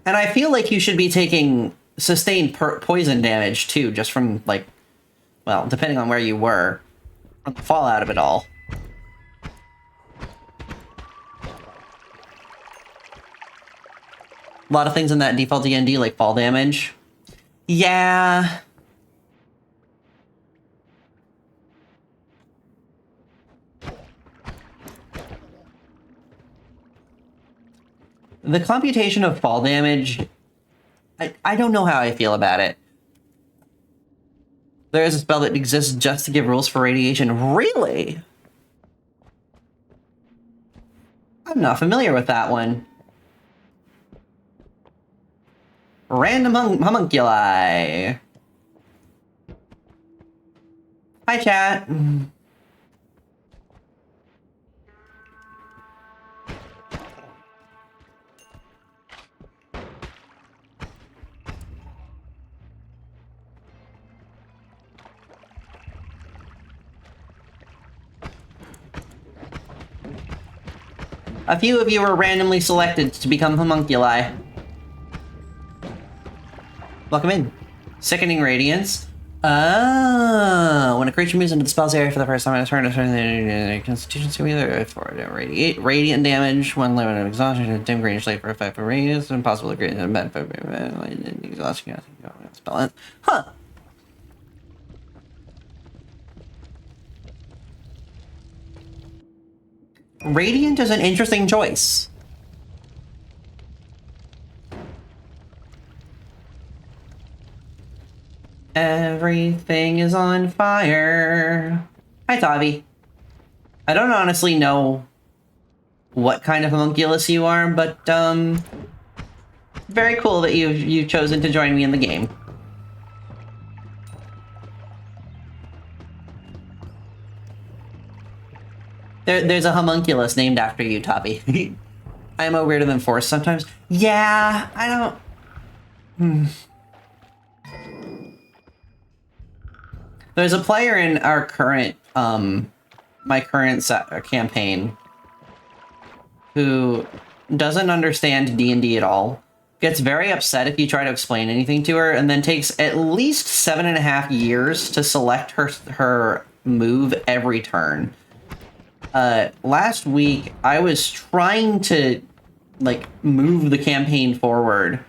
And I feel like you should be taking sustained poison damage too, just from like, well, depending on where you were, from the fallout of it all. A lot of things in that default D&D like fall damage. Yeah. The computation of fall damage, I don't know how I feel about it. There is a spell that exists just to give rules for radiation. Really? I'm not familiar with that one. Random homunculi. Hi, chat. A few of you were randomly selected to become homunculi. Welcome in. Sickening Radiance. Oh, when a creature moves into the spell's area for the first time in a turn, a Constitution saving either for radiant damage, one limit of exhaustion, and dim greenish light for effect for radiance, and possible to create a bad exhaustion. Spell it. Huh. Radiant is an interesting choice. Everything is on fire. Hi, Tavi. I don't honestly know what kind of homunculus you are, but very cool that you've chosen to join me in the game. There's a homunculus named after you, Tavi. I'm a weirder than Force sometimes. Yeah, I don't... There's a player in our current, my current campaign who doesn't understand D&D at all, gets very upset if you try to explain anything to her, and then takes at least 7.5 years to select her move every turn. Last week, I was trying to, like, move the campaign forward,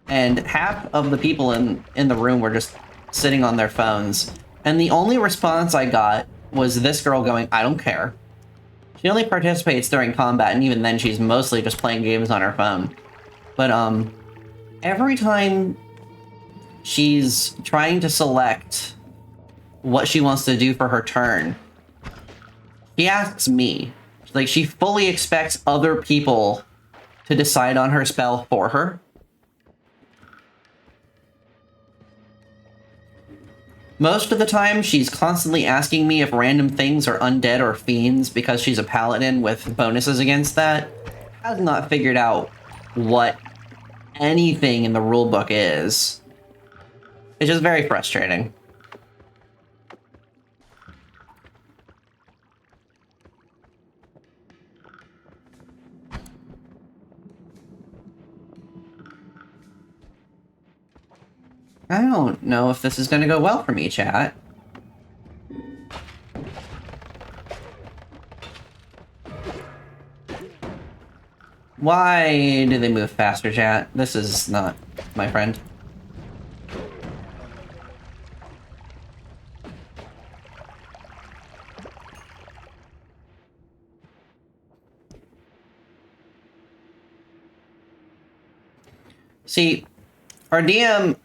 and half of the people in the room were just sitting on their phones. And the only response I got was this girl going, I don't care. She only participates during combat, and even then she's mostly just playing games on her phone. But every time she's trying to select what she wants to do for her turn, she asks me. Like, she fully expects other people to decide on her spell for her. Most of the time, she's constantly asking me if random things are undead or fiends because she's a paladin with bonuses against that. Has not figured out what anything in the rulebook is. It's just very frustrating. I don't know if this is gonna go well for me, chat. Why do they move faster, chat? This is not my friend. See, our DM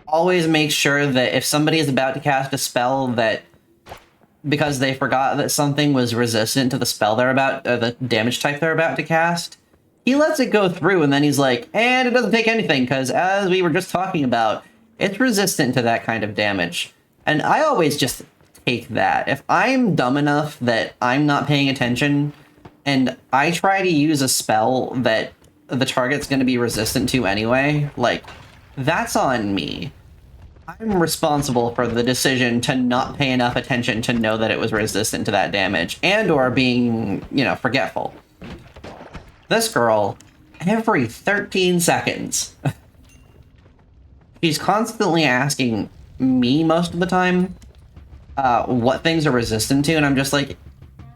always makes sure that if somebody is about to cast a spell that, because they forgot that something was resistant to the spell they're about, the damage type they're about to cast, he lets it go through, and then he's like, and it doesn't take anything, because as we were just talking about, it's resistant to that kind of damage. And I always just take that. If I'm dumb enough that I'm not paying attention, and I try to use a spell that the target's going to be resistant to anyway, like, that's on me. I'm responsible for the decision to not pay enough attention to know that it was resistant to that damage, and or being, you know, forgetful. This girl, every 13 seconds, she's constantly asking me most of the time what things are resistant to, and I'm just like,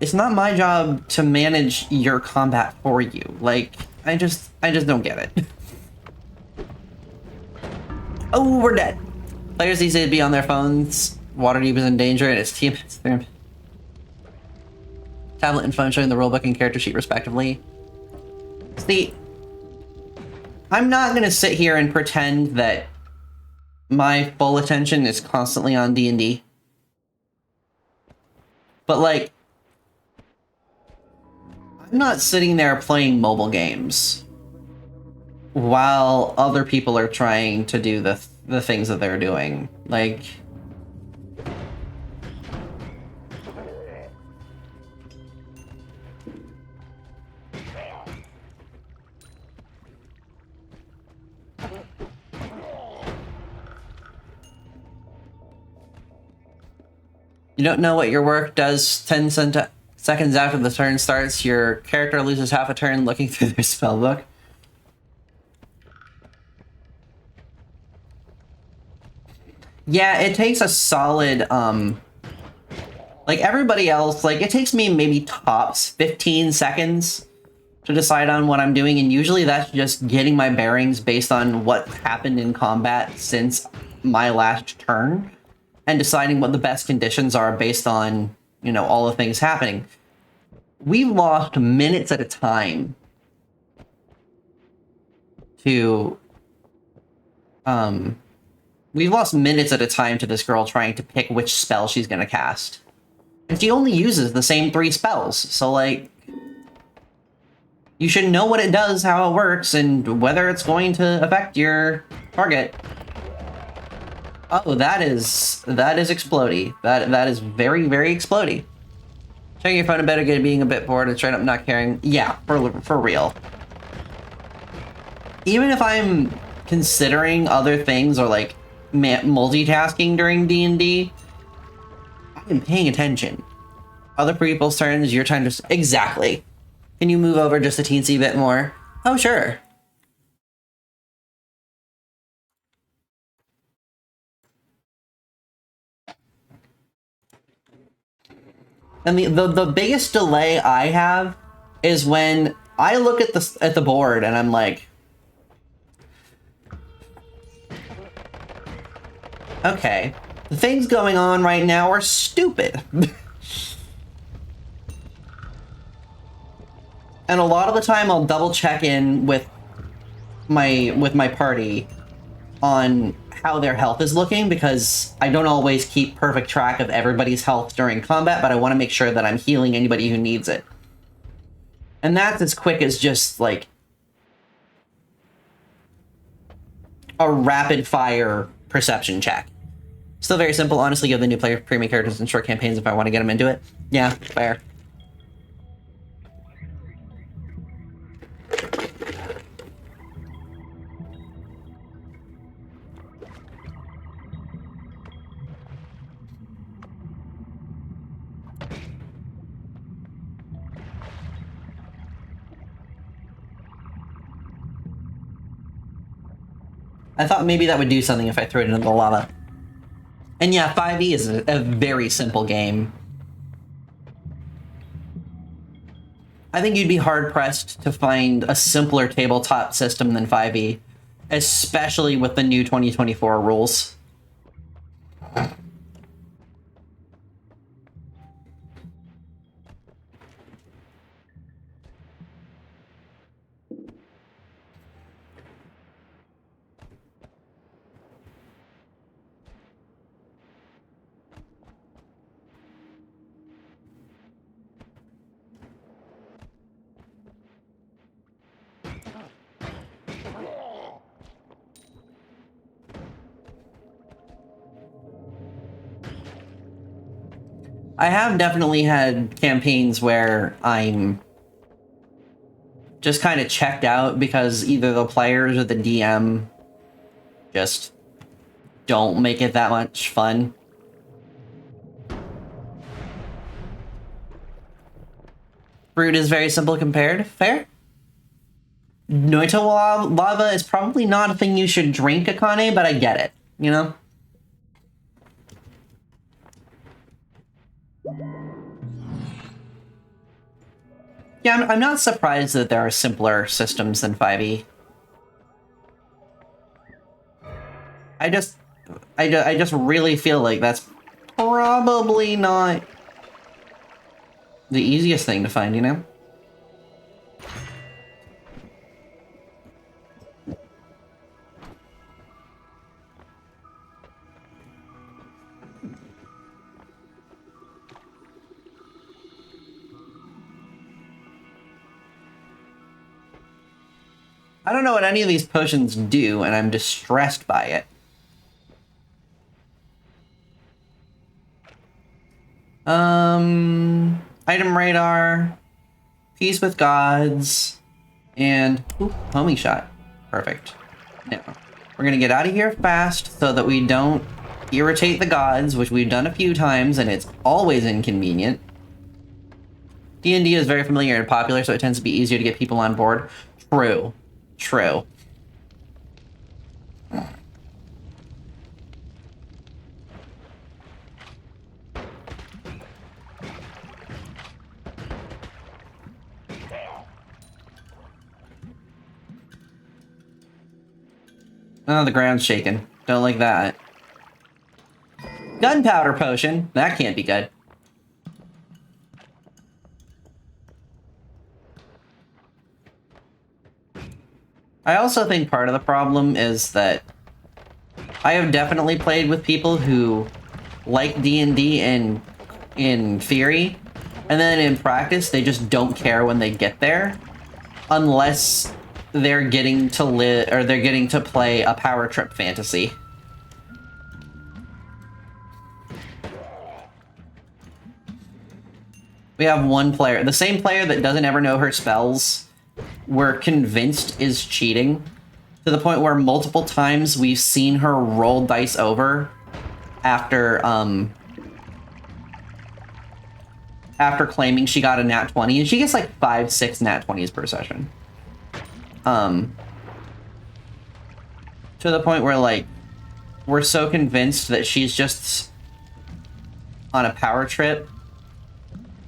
it's not my job to manage your combat for you. Like, I just don't get it. Oh, we're dead. Players these days be on their phones. Waterdeep is in danger, and its team is there. Tablet and phone showing the rulebook and character sheet respectively. See, I'm not gonna sit here and pretend that my full attention is constantly on D&D. But like, I'm not sitting there playing mobile games while other people are trying to do the things that they're doing. Like, you don't know what your work does 10 seconds after the turn starts. Your character loses half a turn looking through their spellbook. Yeah, it takes a solid, like everybody else, like it takes me maybe tops 15 seconds to decide on what I'm doing, and usually that's just getting my bearings based on what happened in combat since my last turn, and deciding what the best conditions are based on, you know, all the things happening. We've lost minutes at a time to, we've lost minutes at a time to this girl trying to pick which spell she's gonna cast. And she only uses the same 3 spells, so like, you should know what it does, how it works, and whether it's going to affect your target. Oh, that is explodey. That is very, very explodey. Checking your phone a bit again, being a bit bored and straight up not caring. Yeah, for real. Even if I'm considering other things or like multitasking during D&D, I'm paying attention. Other people's turns, your turn, just exactly. Can you move over just a teensy bit more? Oh, sure. And the biggest delay I have is when I look at the board and I'm like, Okay. The things going on right now are stupid. And a lot of the time I'll double check in with my party on how their health is looking, because I don't always keep perfect track of everybody's health during combat, but I want to make sure that I'm healing anybody who needs it. And that's as quick as just, like, a rapid-fire perception check. Still very simple. Honestly, give the new player premium characters and short campaigns if I want to get them into it. Yeah, fair. I thought maybe that would do something if I threw it into the lava. And yeah, 5e is a very simple game. I think you'd be hard-pressed to find a simpler tabletop system than 5e, especially with the new 2024 rules. I have definitely had campaigns where I'm just kind of checked out because either the players or the DM just don't make it that much fun. Fruit is very simple compared. Fair. Noito lava is probably not a thing you should drink, Akane, but I get it, you know? Yeah, I'm not surprised that there are simpler systems than 5e. I just really feel like that's probably not the easiest thing to find, you know? I don't know what any of these potions do, and I'm distressed by it. Item radar, peace with gods, and homing shot. Perfect. Now, we're gonna get out of here fast so that we don't irritate the gods, which we've done a few times, and it's always inconvenient. D&D is very familiar and popular, so it tends to be easier to get people on board. True. True. Oh, the ground's shaking. Don't like that. Gunpowder potion. That can't be good. I also think part of the problem is that I have definitely played with people who like D&D in theory, and then in practice they just don't care when they get there, unless they're getting to play a power trip fantasy. We have one player, the same player that doesn't ever know her spells, we're convinced is cheating, to the point where multiple times we've seen her roll dice over after claiming she got a nat 20, and she gets like 5-6 nat 20s per session. To the point where, like, we're so convinced that she's just on a power trip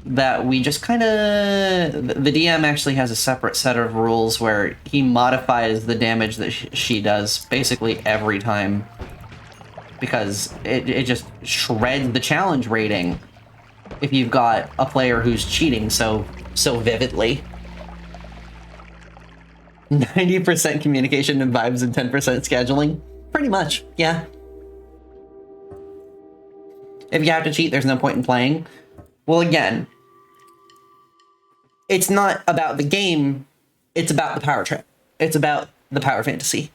that we just kind of... The DM actually has a separate set of rules where he modifies the damage that she does basically every time because it just shreds the challenge rating if you've got a player who's cheating so vividly. 90% communication and vibes and 10% scheduling. Pretty much, yeah. If you have to cheat, there's no point in playing. Well, again, it's not about the game, it's about the power trip. It's about the power fantasy.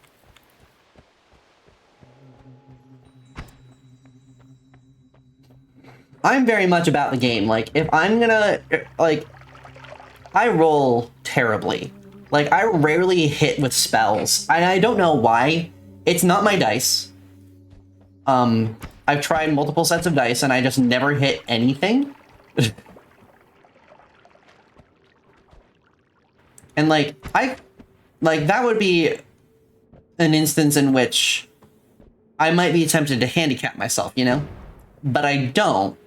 I'm very much about the game. Like, if I'm gonna, like, I roll terribly. Like, I rarely hit with spells. I don't know why. It's not my dice. I've tried multiple sets of dice and I just never hit anything. And like, that would be an instance in which I might be tempted to handicap myself, you know? But I don't.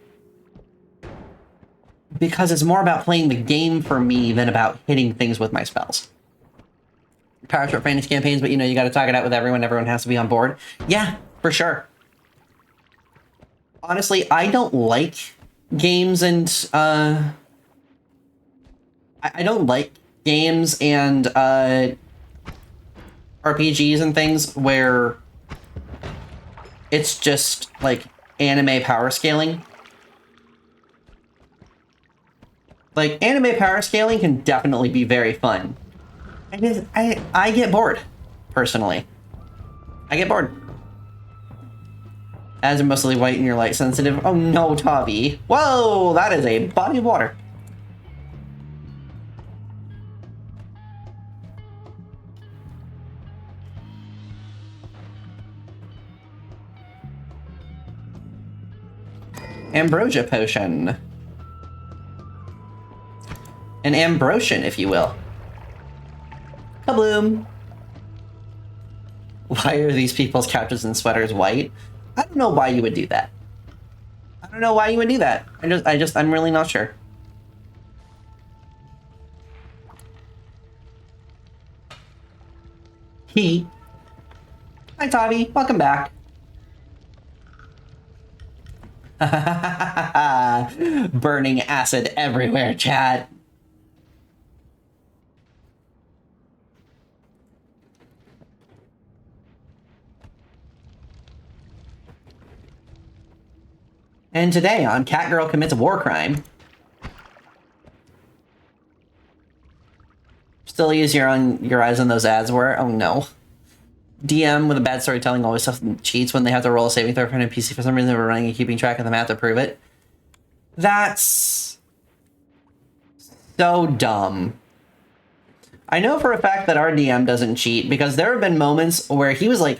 Because it's more about playing the game for me than about hitting things with my spells. Power Trip Fantasy campaigns, but you know, you gotta talk it out with everyone. Everyone has to be on board. Yeah, for sure. Honestly, I don't like games and, I don't like games and, RPGs and things where it's just, like, anime power scaling. Like, anime power scaling can definitely be very fun. I get bored, personally. I get bored. Ads are mostly white and you're light sensitive. Oh no, Tavi. Whoa, that is a body of water. Ambrosia potion. An Ambrosian, if you will. Kabloom. Why are these people's couches and sweaters white? I don't know why you would do that. I don't know why you would do that. I'm really not sure. Hi, Tavi. Welcome back. Burning acid everywhere, chat. And today on Catgirl Commits a War Crime. Still use your eyes on those ads were? Oh no. DM with a bad storytelling always cheats when they have to roll a saving throw for an NPC. For some reason they were running and keeping track of the math to prove it. That's so dumb. I know for a fact that our DM doesn't cheat because there have been moments where he was like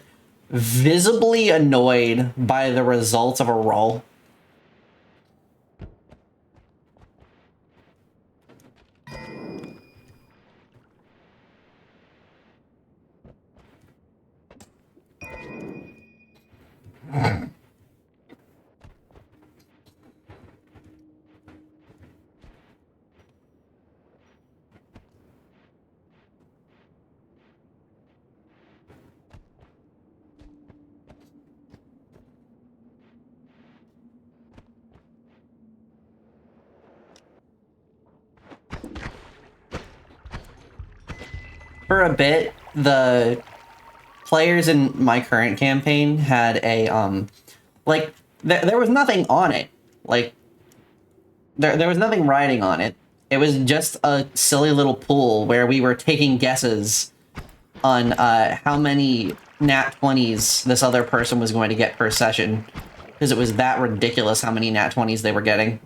visibly annoyed by the results of a roll. For a bit, the players in my current campaign had a, like, there was nothing on it. Like, there was nothing riding on it. It was just a silly little pool where we were taking guesses on how many nat 20s this other person was going to get per session. Because it was that ridiculous how many nat 20s they were getting.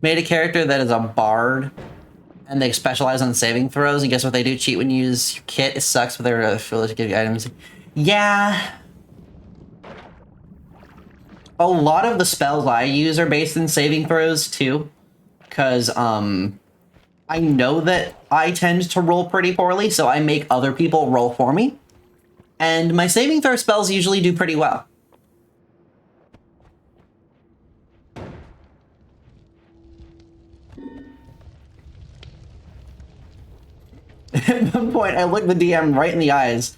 Made a character that is a bard. And they specialize on saving throws, and guess what they do? Cheat when you use your kit. It sucks, but they're able to give you items. Yeah. A lot of the spells I use are based in saving throws, too. Because, I know that I tend to roll pretty poorly, so I make other people roll for me. And my saving throw spells usually do pretty well. At one point, I looked the DM right in the eyes,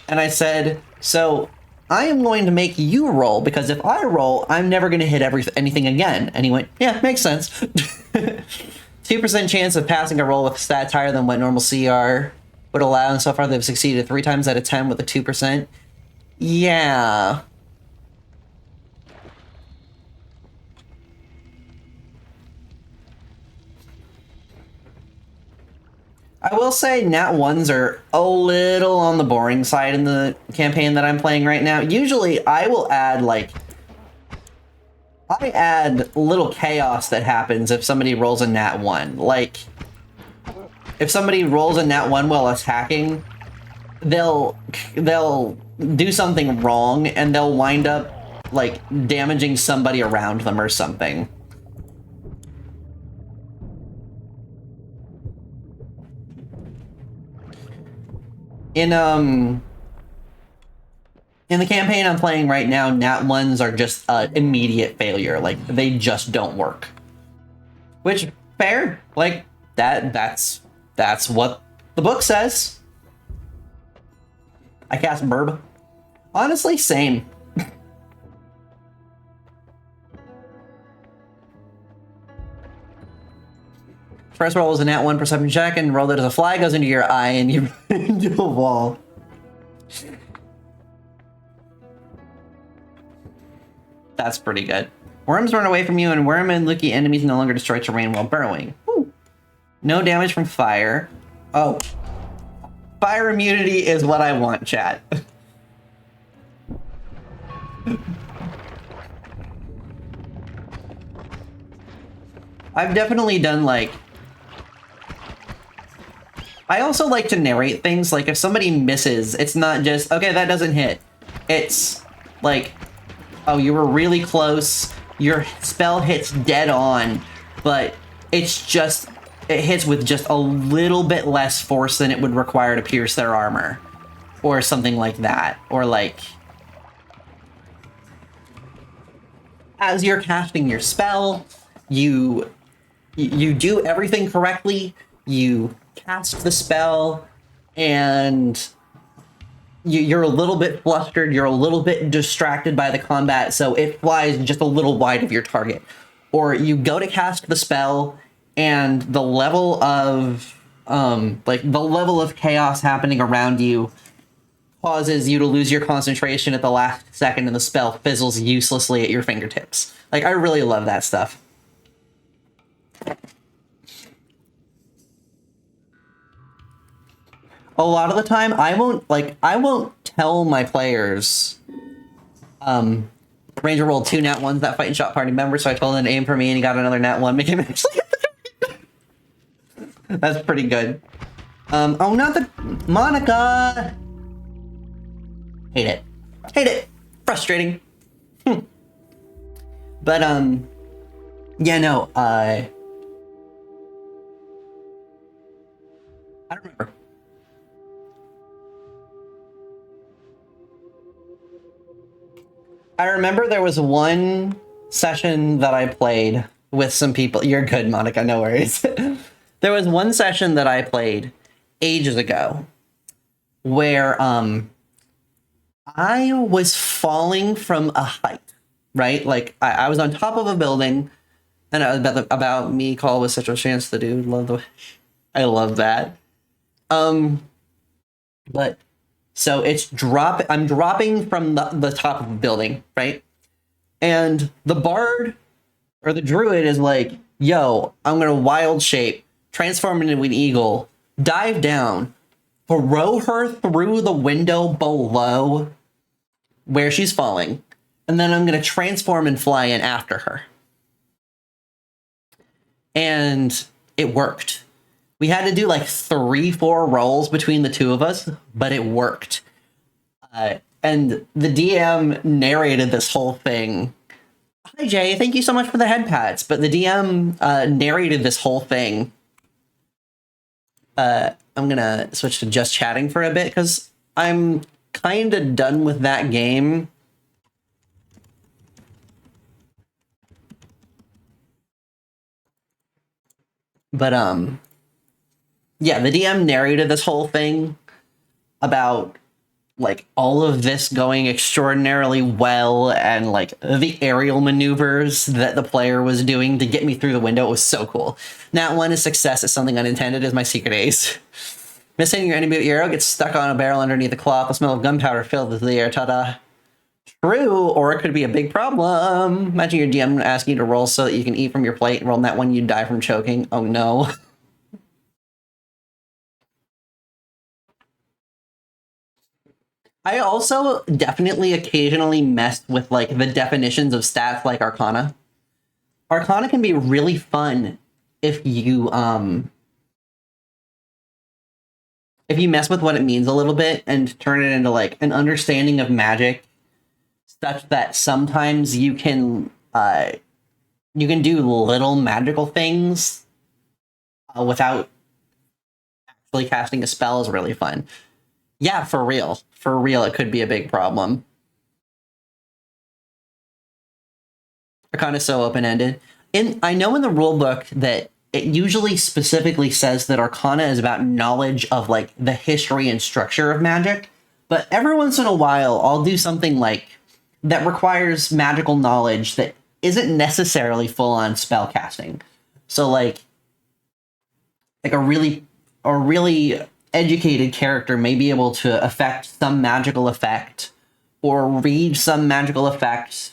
and I said, so, I am going to make you roll, because if I roll, I'm never going to hit anything again. And he went, yeah, makes sense. 2% chance of passing a roll with stats higher than what normal CR would allow, and so far they've succeeded 3 times out of 10 with a 2%. Yeah. I will say nat 1s are a little on the boring side in the campaign that I'm playing right now. Usually I will add, like, I add little chaos that happens if somebody rolls a nat 1. Like, if somebody rolls a nat 1 while attacking, they'll do something wrong and they'll wind up, like, damaging somebody around them or something. In the campaign I'm playing right now, nat 1s are just immediate failure. Like, they just don't work. Which, fair. Like, that's what the book says. I cast Burb. Honestly, same. First roll is a nat 1 perception check, and roll it as a fly goes into your eye and you run into a wall. That's pretty good. Worms run away from you, and worm and Lucky enemies no longer destroy terrain while burrowing. Woo. No damage from fire. Oh. Fire immunity is what I want, chat. I've definitely done, like... I also like to narrate things. Like, if somebody misses, it's not just, okay, that doesn't hit. It's like, oh, you were really close, your spell hits dead on, but it's just, it hits with just a little bit less force than it would require to pierce their armor. Or something like that. Or like, as you're casting your spell, you do everything correctly, you cast the spell, and you're a little bit flustered, you're a little bit distracted by the combat, so it flies just a little wide of your target. Or you go to cast the spell, and the level of chaos happening around you causes you to lose your concentration at the last second, and the spell fizzles uselessly at your fingertips. Like, I really love that stuff. A lot of the time, I won't tell my players, Ranger rolled 2 nat 1s that fight and shot party members, so I told him to aim for me, and he got another nat 1, making him actually get the That's pretty good. Oh, not the... Monica! Hate it. Hate it! Frustrating. But, yeah, no, I don't remember. I remember there was one session that I played with some people. You're good, Monica, no worries. There was one session that I played ages ago where I was falling from a height, right? Like, I was on top of a building, and it was about me call with such a chance to do. I love that. But so I'm dropping from the top of the building, right? And the bard or the druid is like, yo, I'm gonna wild shape, transform into an eagle, dive down, throw her through the window below where she's falling, and then I'm gonna transform and fly in after her. And it worked. We had to do like 3-4 rolls between the two of us, but it worked. And the DM narrated this whole thing. Hi, Jay. Thank you so much for the head pats. But the DM narrated this whole thing. I'm going to switch to just chatting for a bit because I'm kind of done with that game. But, yeah, the DM narrated this whole thing about like all of this going extraordinarily well, and like the aerial maneuvers that the player was doing to get me through the window was so cool. Nat 1 is success, is something unintended, is my secret ace. Missing your enemy arrow gets stuck on a barrel underneath the cloth. The smell of gunpowder fills the air. Ta-da. True, or it could be a big problem. Imagine your DM asking you to roll so that you can eat from your plate, and roll Nat 1, you die from choking. Oh no. I also definitely occasionally mess with like the definitions of stats like Arcana. Arcana can be really fun if you mess with what it means a little bit and turn it into like an understanding of magic, such that sometimes you can do little magical things without actually casting a spell is really fun. Yeah, for real. For real, it could be a big problem. Arcana is so open-ended. I know in the rulebook that it usually specifically says that Arcana is about knowledge of like the history and structure of magic, but every once in a while I'll do something like that requires magical knowledge that isn't necessarily full-on spell casting. So like a really educated character may be able to affect some magical effect or read some magical effect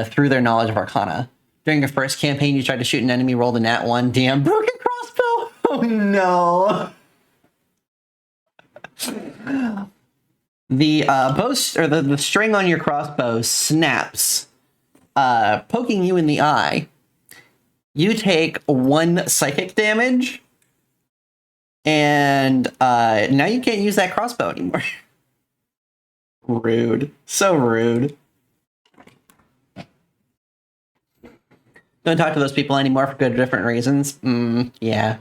through their knowledge of Arcana. During your first campaign, you tried to shoot an enemy, rolled a nat 1, DM, broken crossbow! Oh no! The the string on your crossbow snaps, poking you in the eye. You take 1 psychic damage, and now you can't use that crossbow anymore. Rude. So rude. Don't talk to those people anymore for good different reasons. Yeah.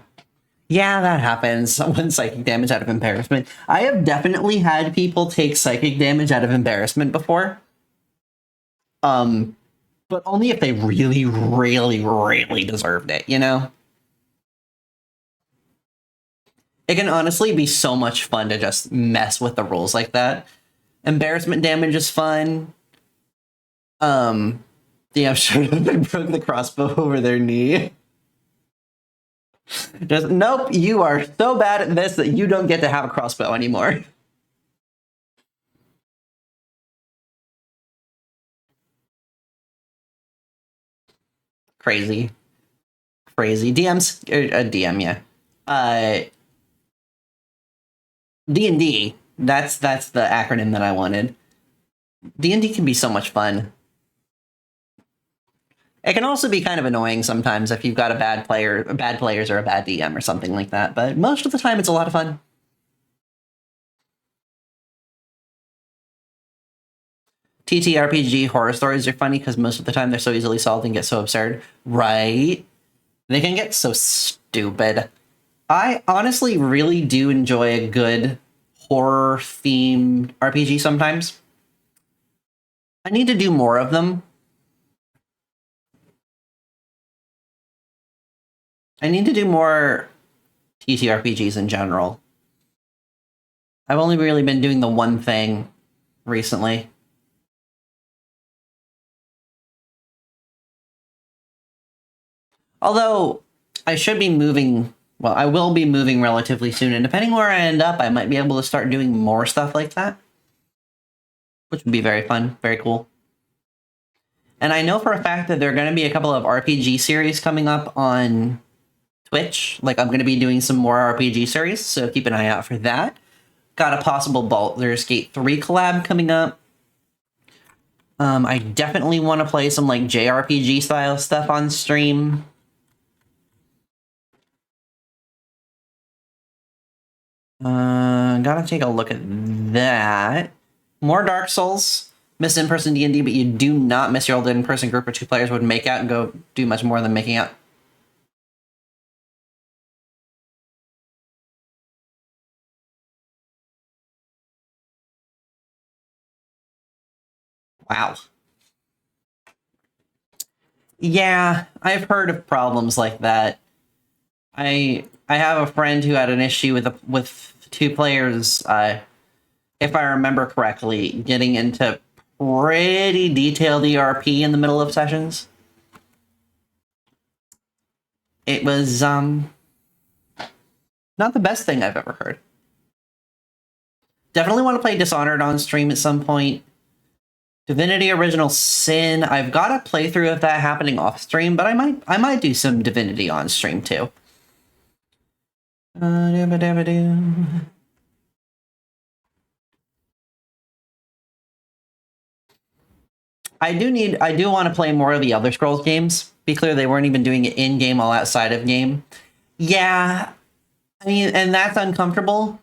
Yeah, that happens. 1 psychic damage out of embarrassment. I have definitely had people take psychic damage out of embarrassment before. But only if they really, really, really deserved it, you know? It can honestly be so much fun to just mess with the rules like that. Embarrassment damage is fun. Yeah, sure. They broke the crossbow over their knee. Just, nope, you are so bad at this that you don't get to have a crossbow anymore. Crazy. Crazy. DMs, DM, yeah. D&D, that's the acronym that I wanted. D&D can be so much fun. It can also be kind of annoying sometimes if you've got bad players or a bad DM or something like that, but most of the time it's a lot of fun. TTRPG horror stories are funny because most of the time they're so easily solved and get so absurd. Right? They can get so stupid. I honestly really do enjoy a good horror-themed RPG sometimes. I need to do more of them. I need to do more TTRPGs in general. I've only really been doing the one thing recently. Although, I should be moving... Well, I will be moving relatively soon, and depending where I end up, I might be able to start doing more stuff like that. Which would be very fun, very cool. And I know for a fact that there are going to be a couple of RPG series coming up on Twitch. Like, I'm going to be doing some more RPG series, so keep an eye out for that. Got a possible Baldur's Gate 3 collab coming up. I definitely want to play some, like, JRPG style stuff on stream. Gotta take a look at that. More Dark Souls. Miss in-person D&D, but you do not miss your old in-person group where 2 players would make out and go do much more than making out. Wow. Yeah, I've heard of problems like that. I have a friend who had an issue with 2 players if I remember correctly, getting into pretty detailed ERP in the middle of sessions. It was not the best thing I've ever heard. Definitely want to play Dishonored on stream at some point. Divinity Original Sin. I've got a playthrough of that happening off stream, but I might do some Divinity on stream too. I do want to play more of the Elder Scrolls games. Be clear, they weren't even doing it in game, all outside of game. Yeah, I mean, and that's uncomfortable.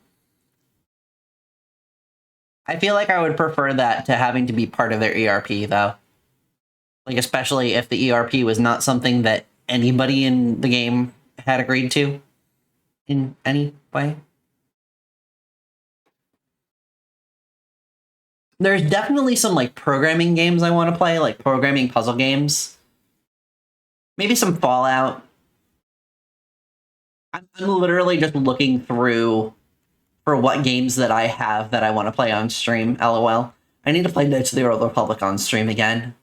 I feel like I would prefer that to having to be part of their ERP, though. Like, especially if the ERP was not something that anybody in the game had agreed to in any way. There's definitely some, like, programming games I want to play, like programming puzzle games. Maybe some Fallout. I'm literally just looking through for what games that I have that I want to play on stream, LOL. I need to play Knights of the Old Republic on stream again.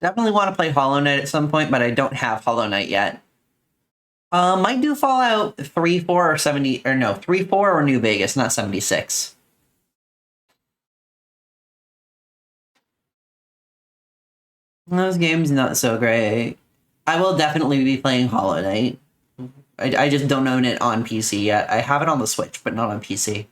Definitely want to play Hollow Knight at some point, but I don't have Hollow Knight yet. Might do Fallout 3, 4, or 70, or no, 3, 4 or New Vegas, not 76. Those games not so great. I will definitely be playing Hollow Knight. I just don't own it on PC yet. I have it on the Switch, but not on PC.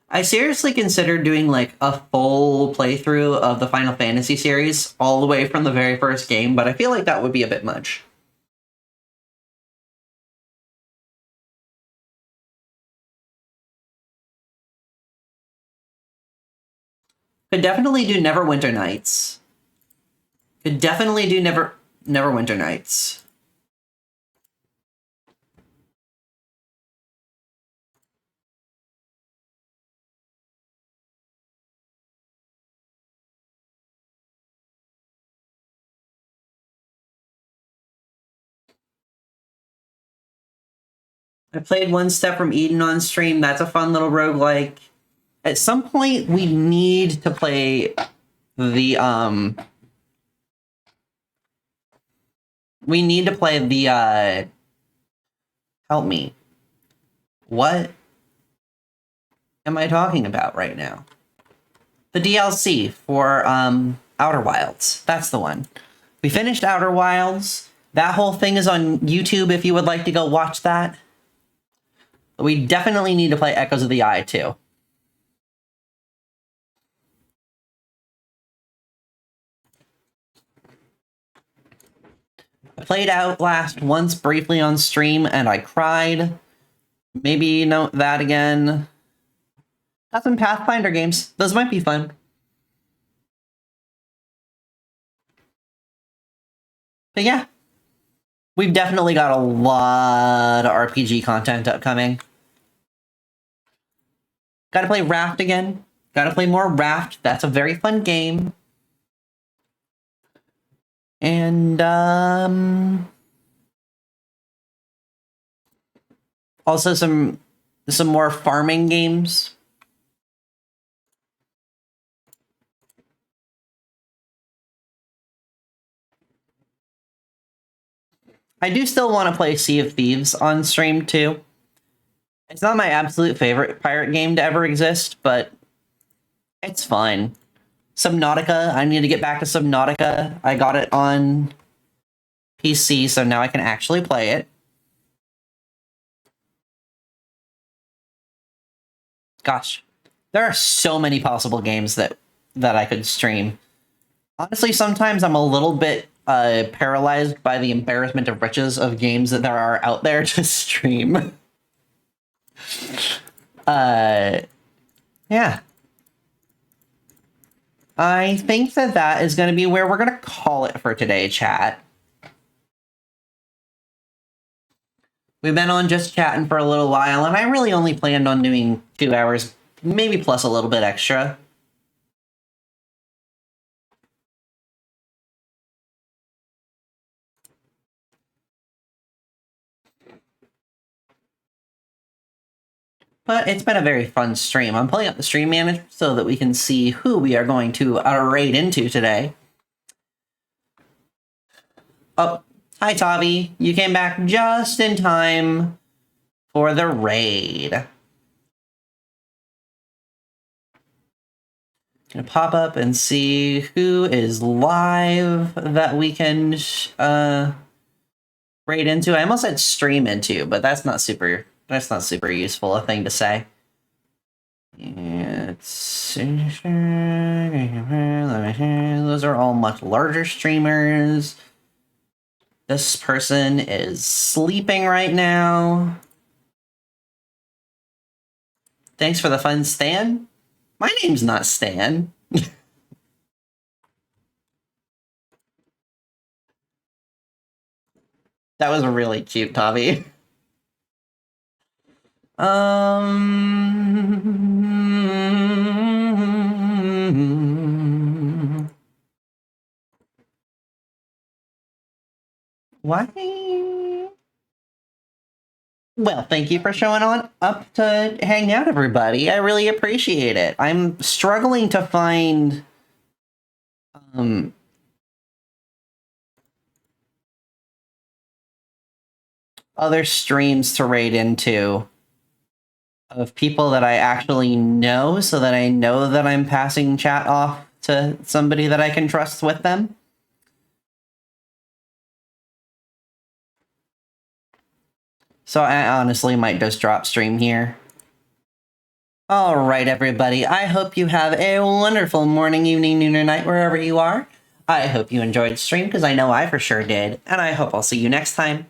I seriously considered doing like a full playthrough of the Final Fantasy series all the way from the very first game, but I feel like that would be a bit much. Could definitely do Neverwinter Nights. Could definitely do Neverwinter Nights. I played One Step from Eden on stream. That's a fun little roguelike. At some point, we need to play the, we need to play the, help me. What am I talking about right now? The DLC for, Outer Wilds. That's the one. We finished Outer Wilds. That whole thing is on YouTube if you would like to go watch that. We definitely need to play Echoes of the Eye, too. I played Outlast once briefly on stream, and I cried. Maybe note that again. Got some Pathfinder games. Those might be fun. But yeah. We've definitely got a lot of RPG content upcoming. Gotta play Raft again. Gotta play more Raft. That's a very fun game. And, also some more farming games. I do still want to play Sea of Thieves on stream, too. It's not my absolute favorite pirate game to ever exist, but it's fun. Subnautica, I need to get back to Subnautica. I got it on PC, so now I can actually play it. Gosh, there are so many possible games that I could stream. Honestly, sometimes I'm a little bit paralyzed by the embarrassment of riches of games that there are out there to stream. Yeah. I think that is going to be where we're going to call it for today, chat. We've been on just chatting for a little while, and I really only planned on doing 2 hours, maybe plus a little bit extra. But it's been a very fun stream. I'm pulling up the stream manager so that we can see who we are going to raid into today. Oh, hi, Tavi. You came back just in time for the raid. Gonna pop up and see who is live that we can raid into. I almost said stream into, but that's not super useful a thing to say. Those are all much larger streamers. This person is sleeping right now. Thanks for the fun, Stan. My name's not Stan. That was really cute, Tavi. Why? Well, thank you for showing on up to hang out, everybody. I really appreciate it. I'm struggling to find other streams to raid into of people that I actually know, so that I know that I'm passing chat off to somebody that I can trust with them. So I honestly might just drop stream here. All right, everybody. I hope you have a wonderful morning, evening, noon, or night, wherever you are. I hope you enjoyed the stream, because I know I for sure did. And I hope I'll see you next time.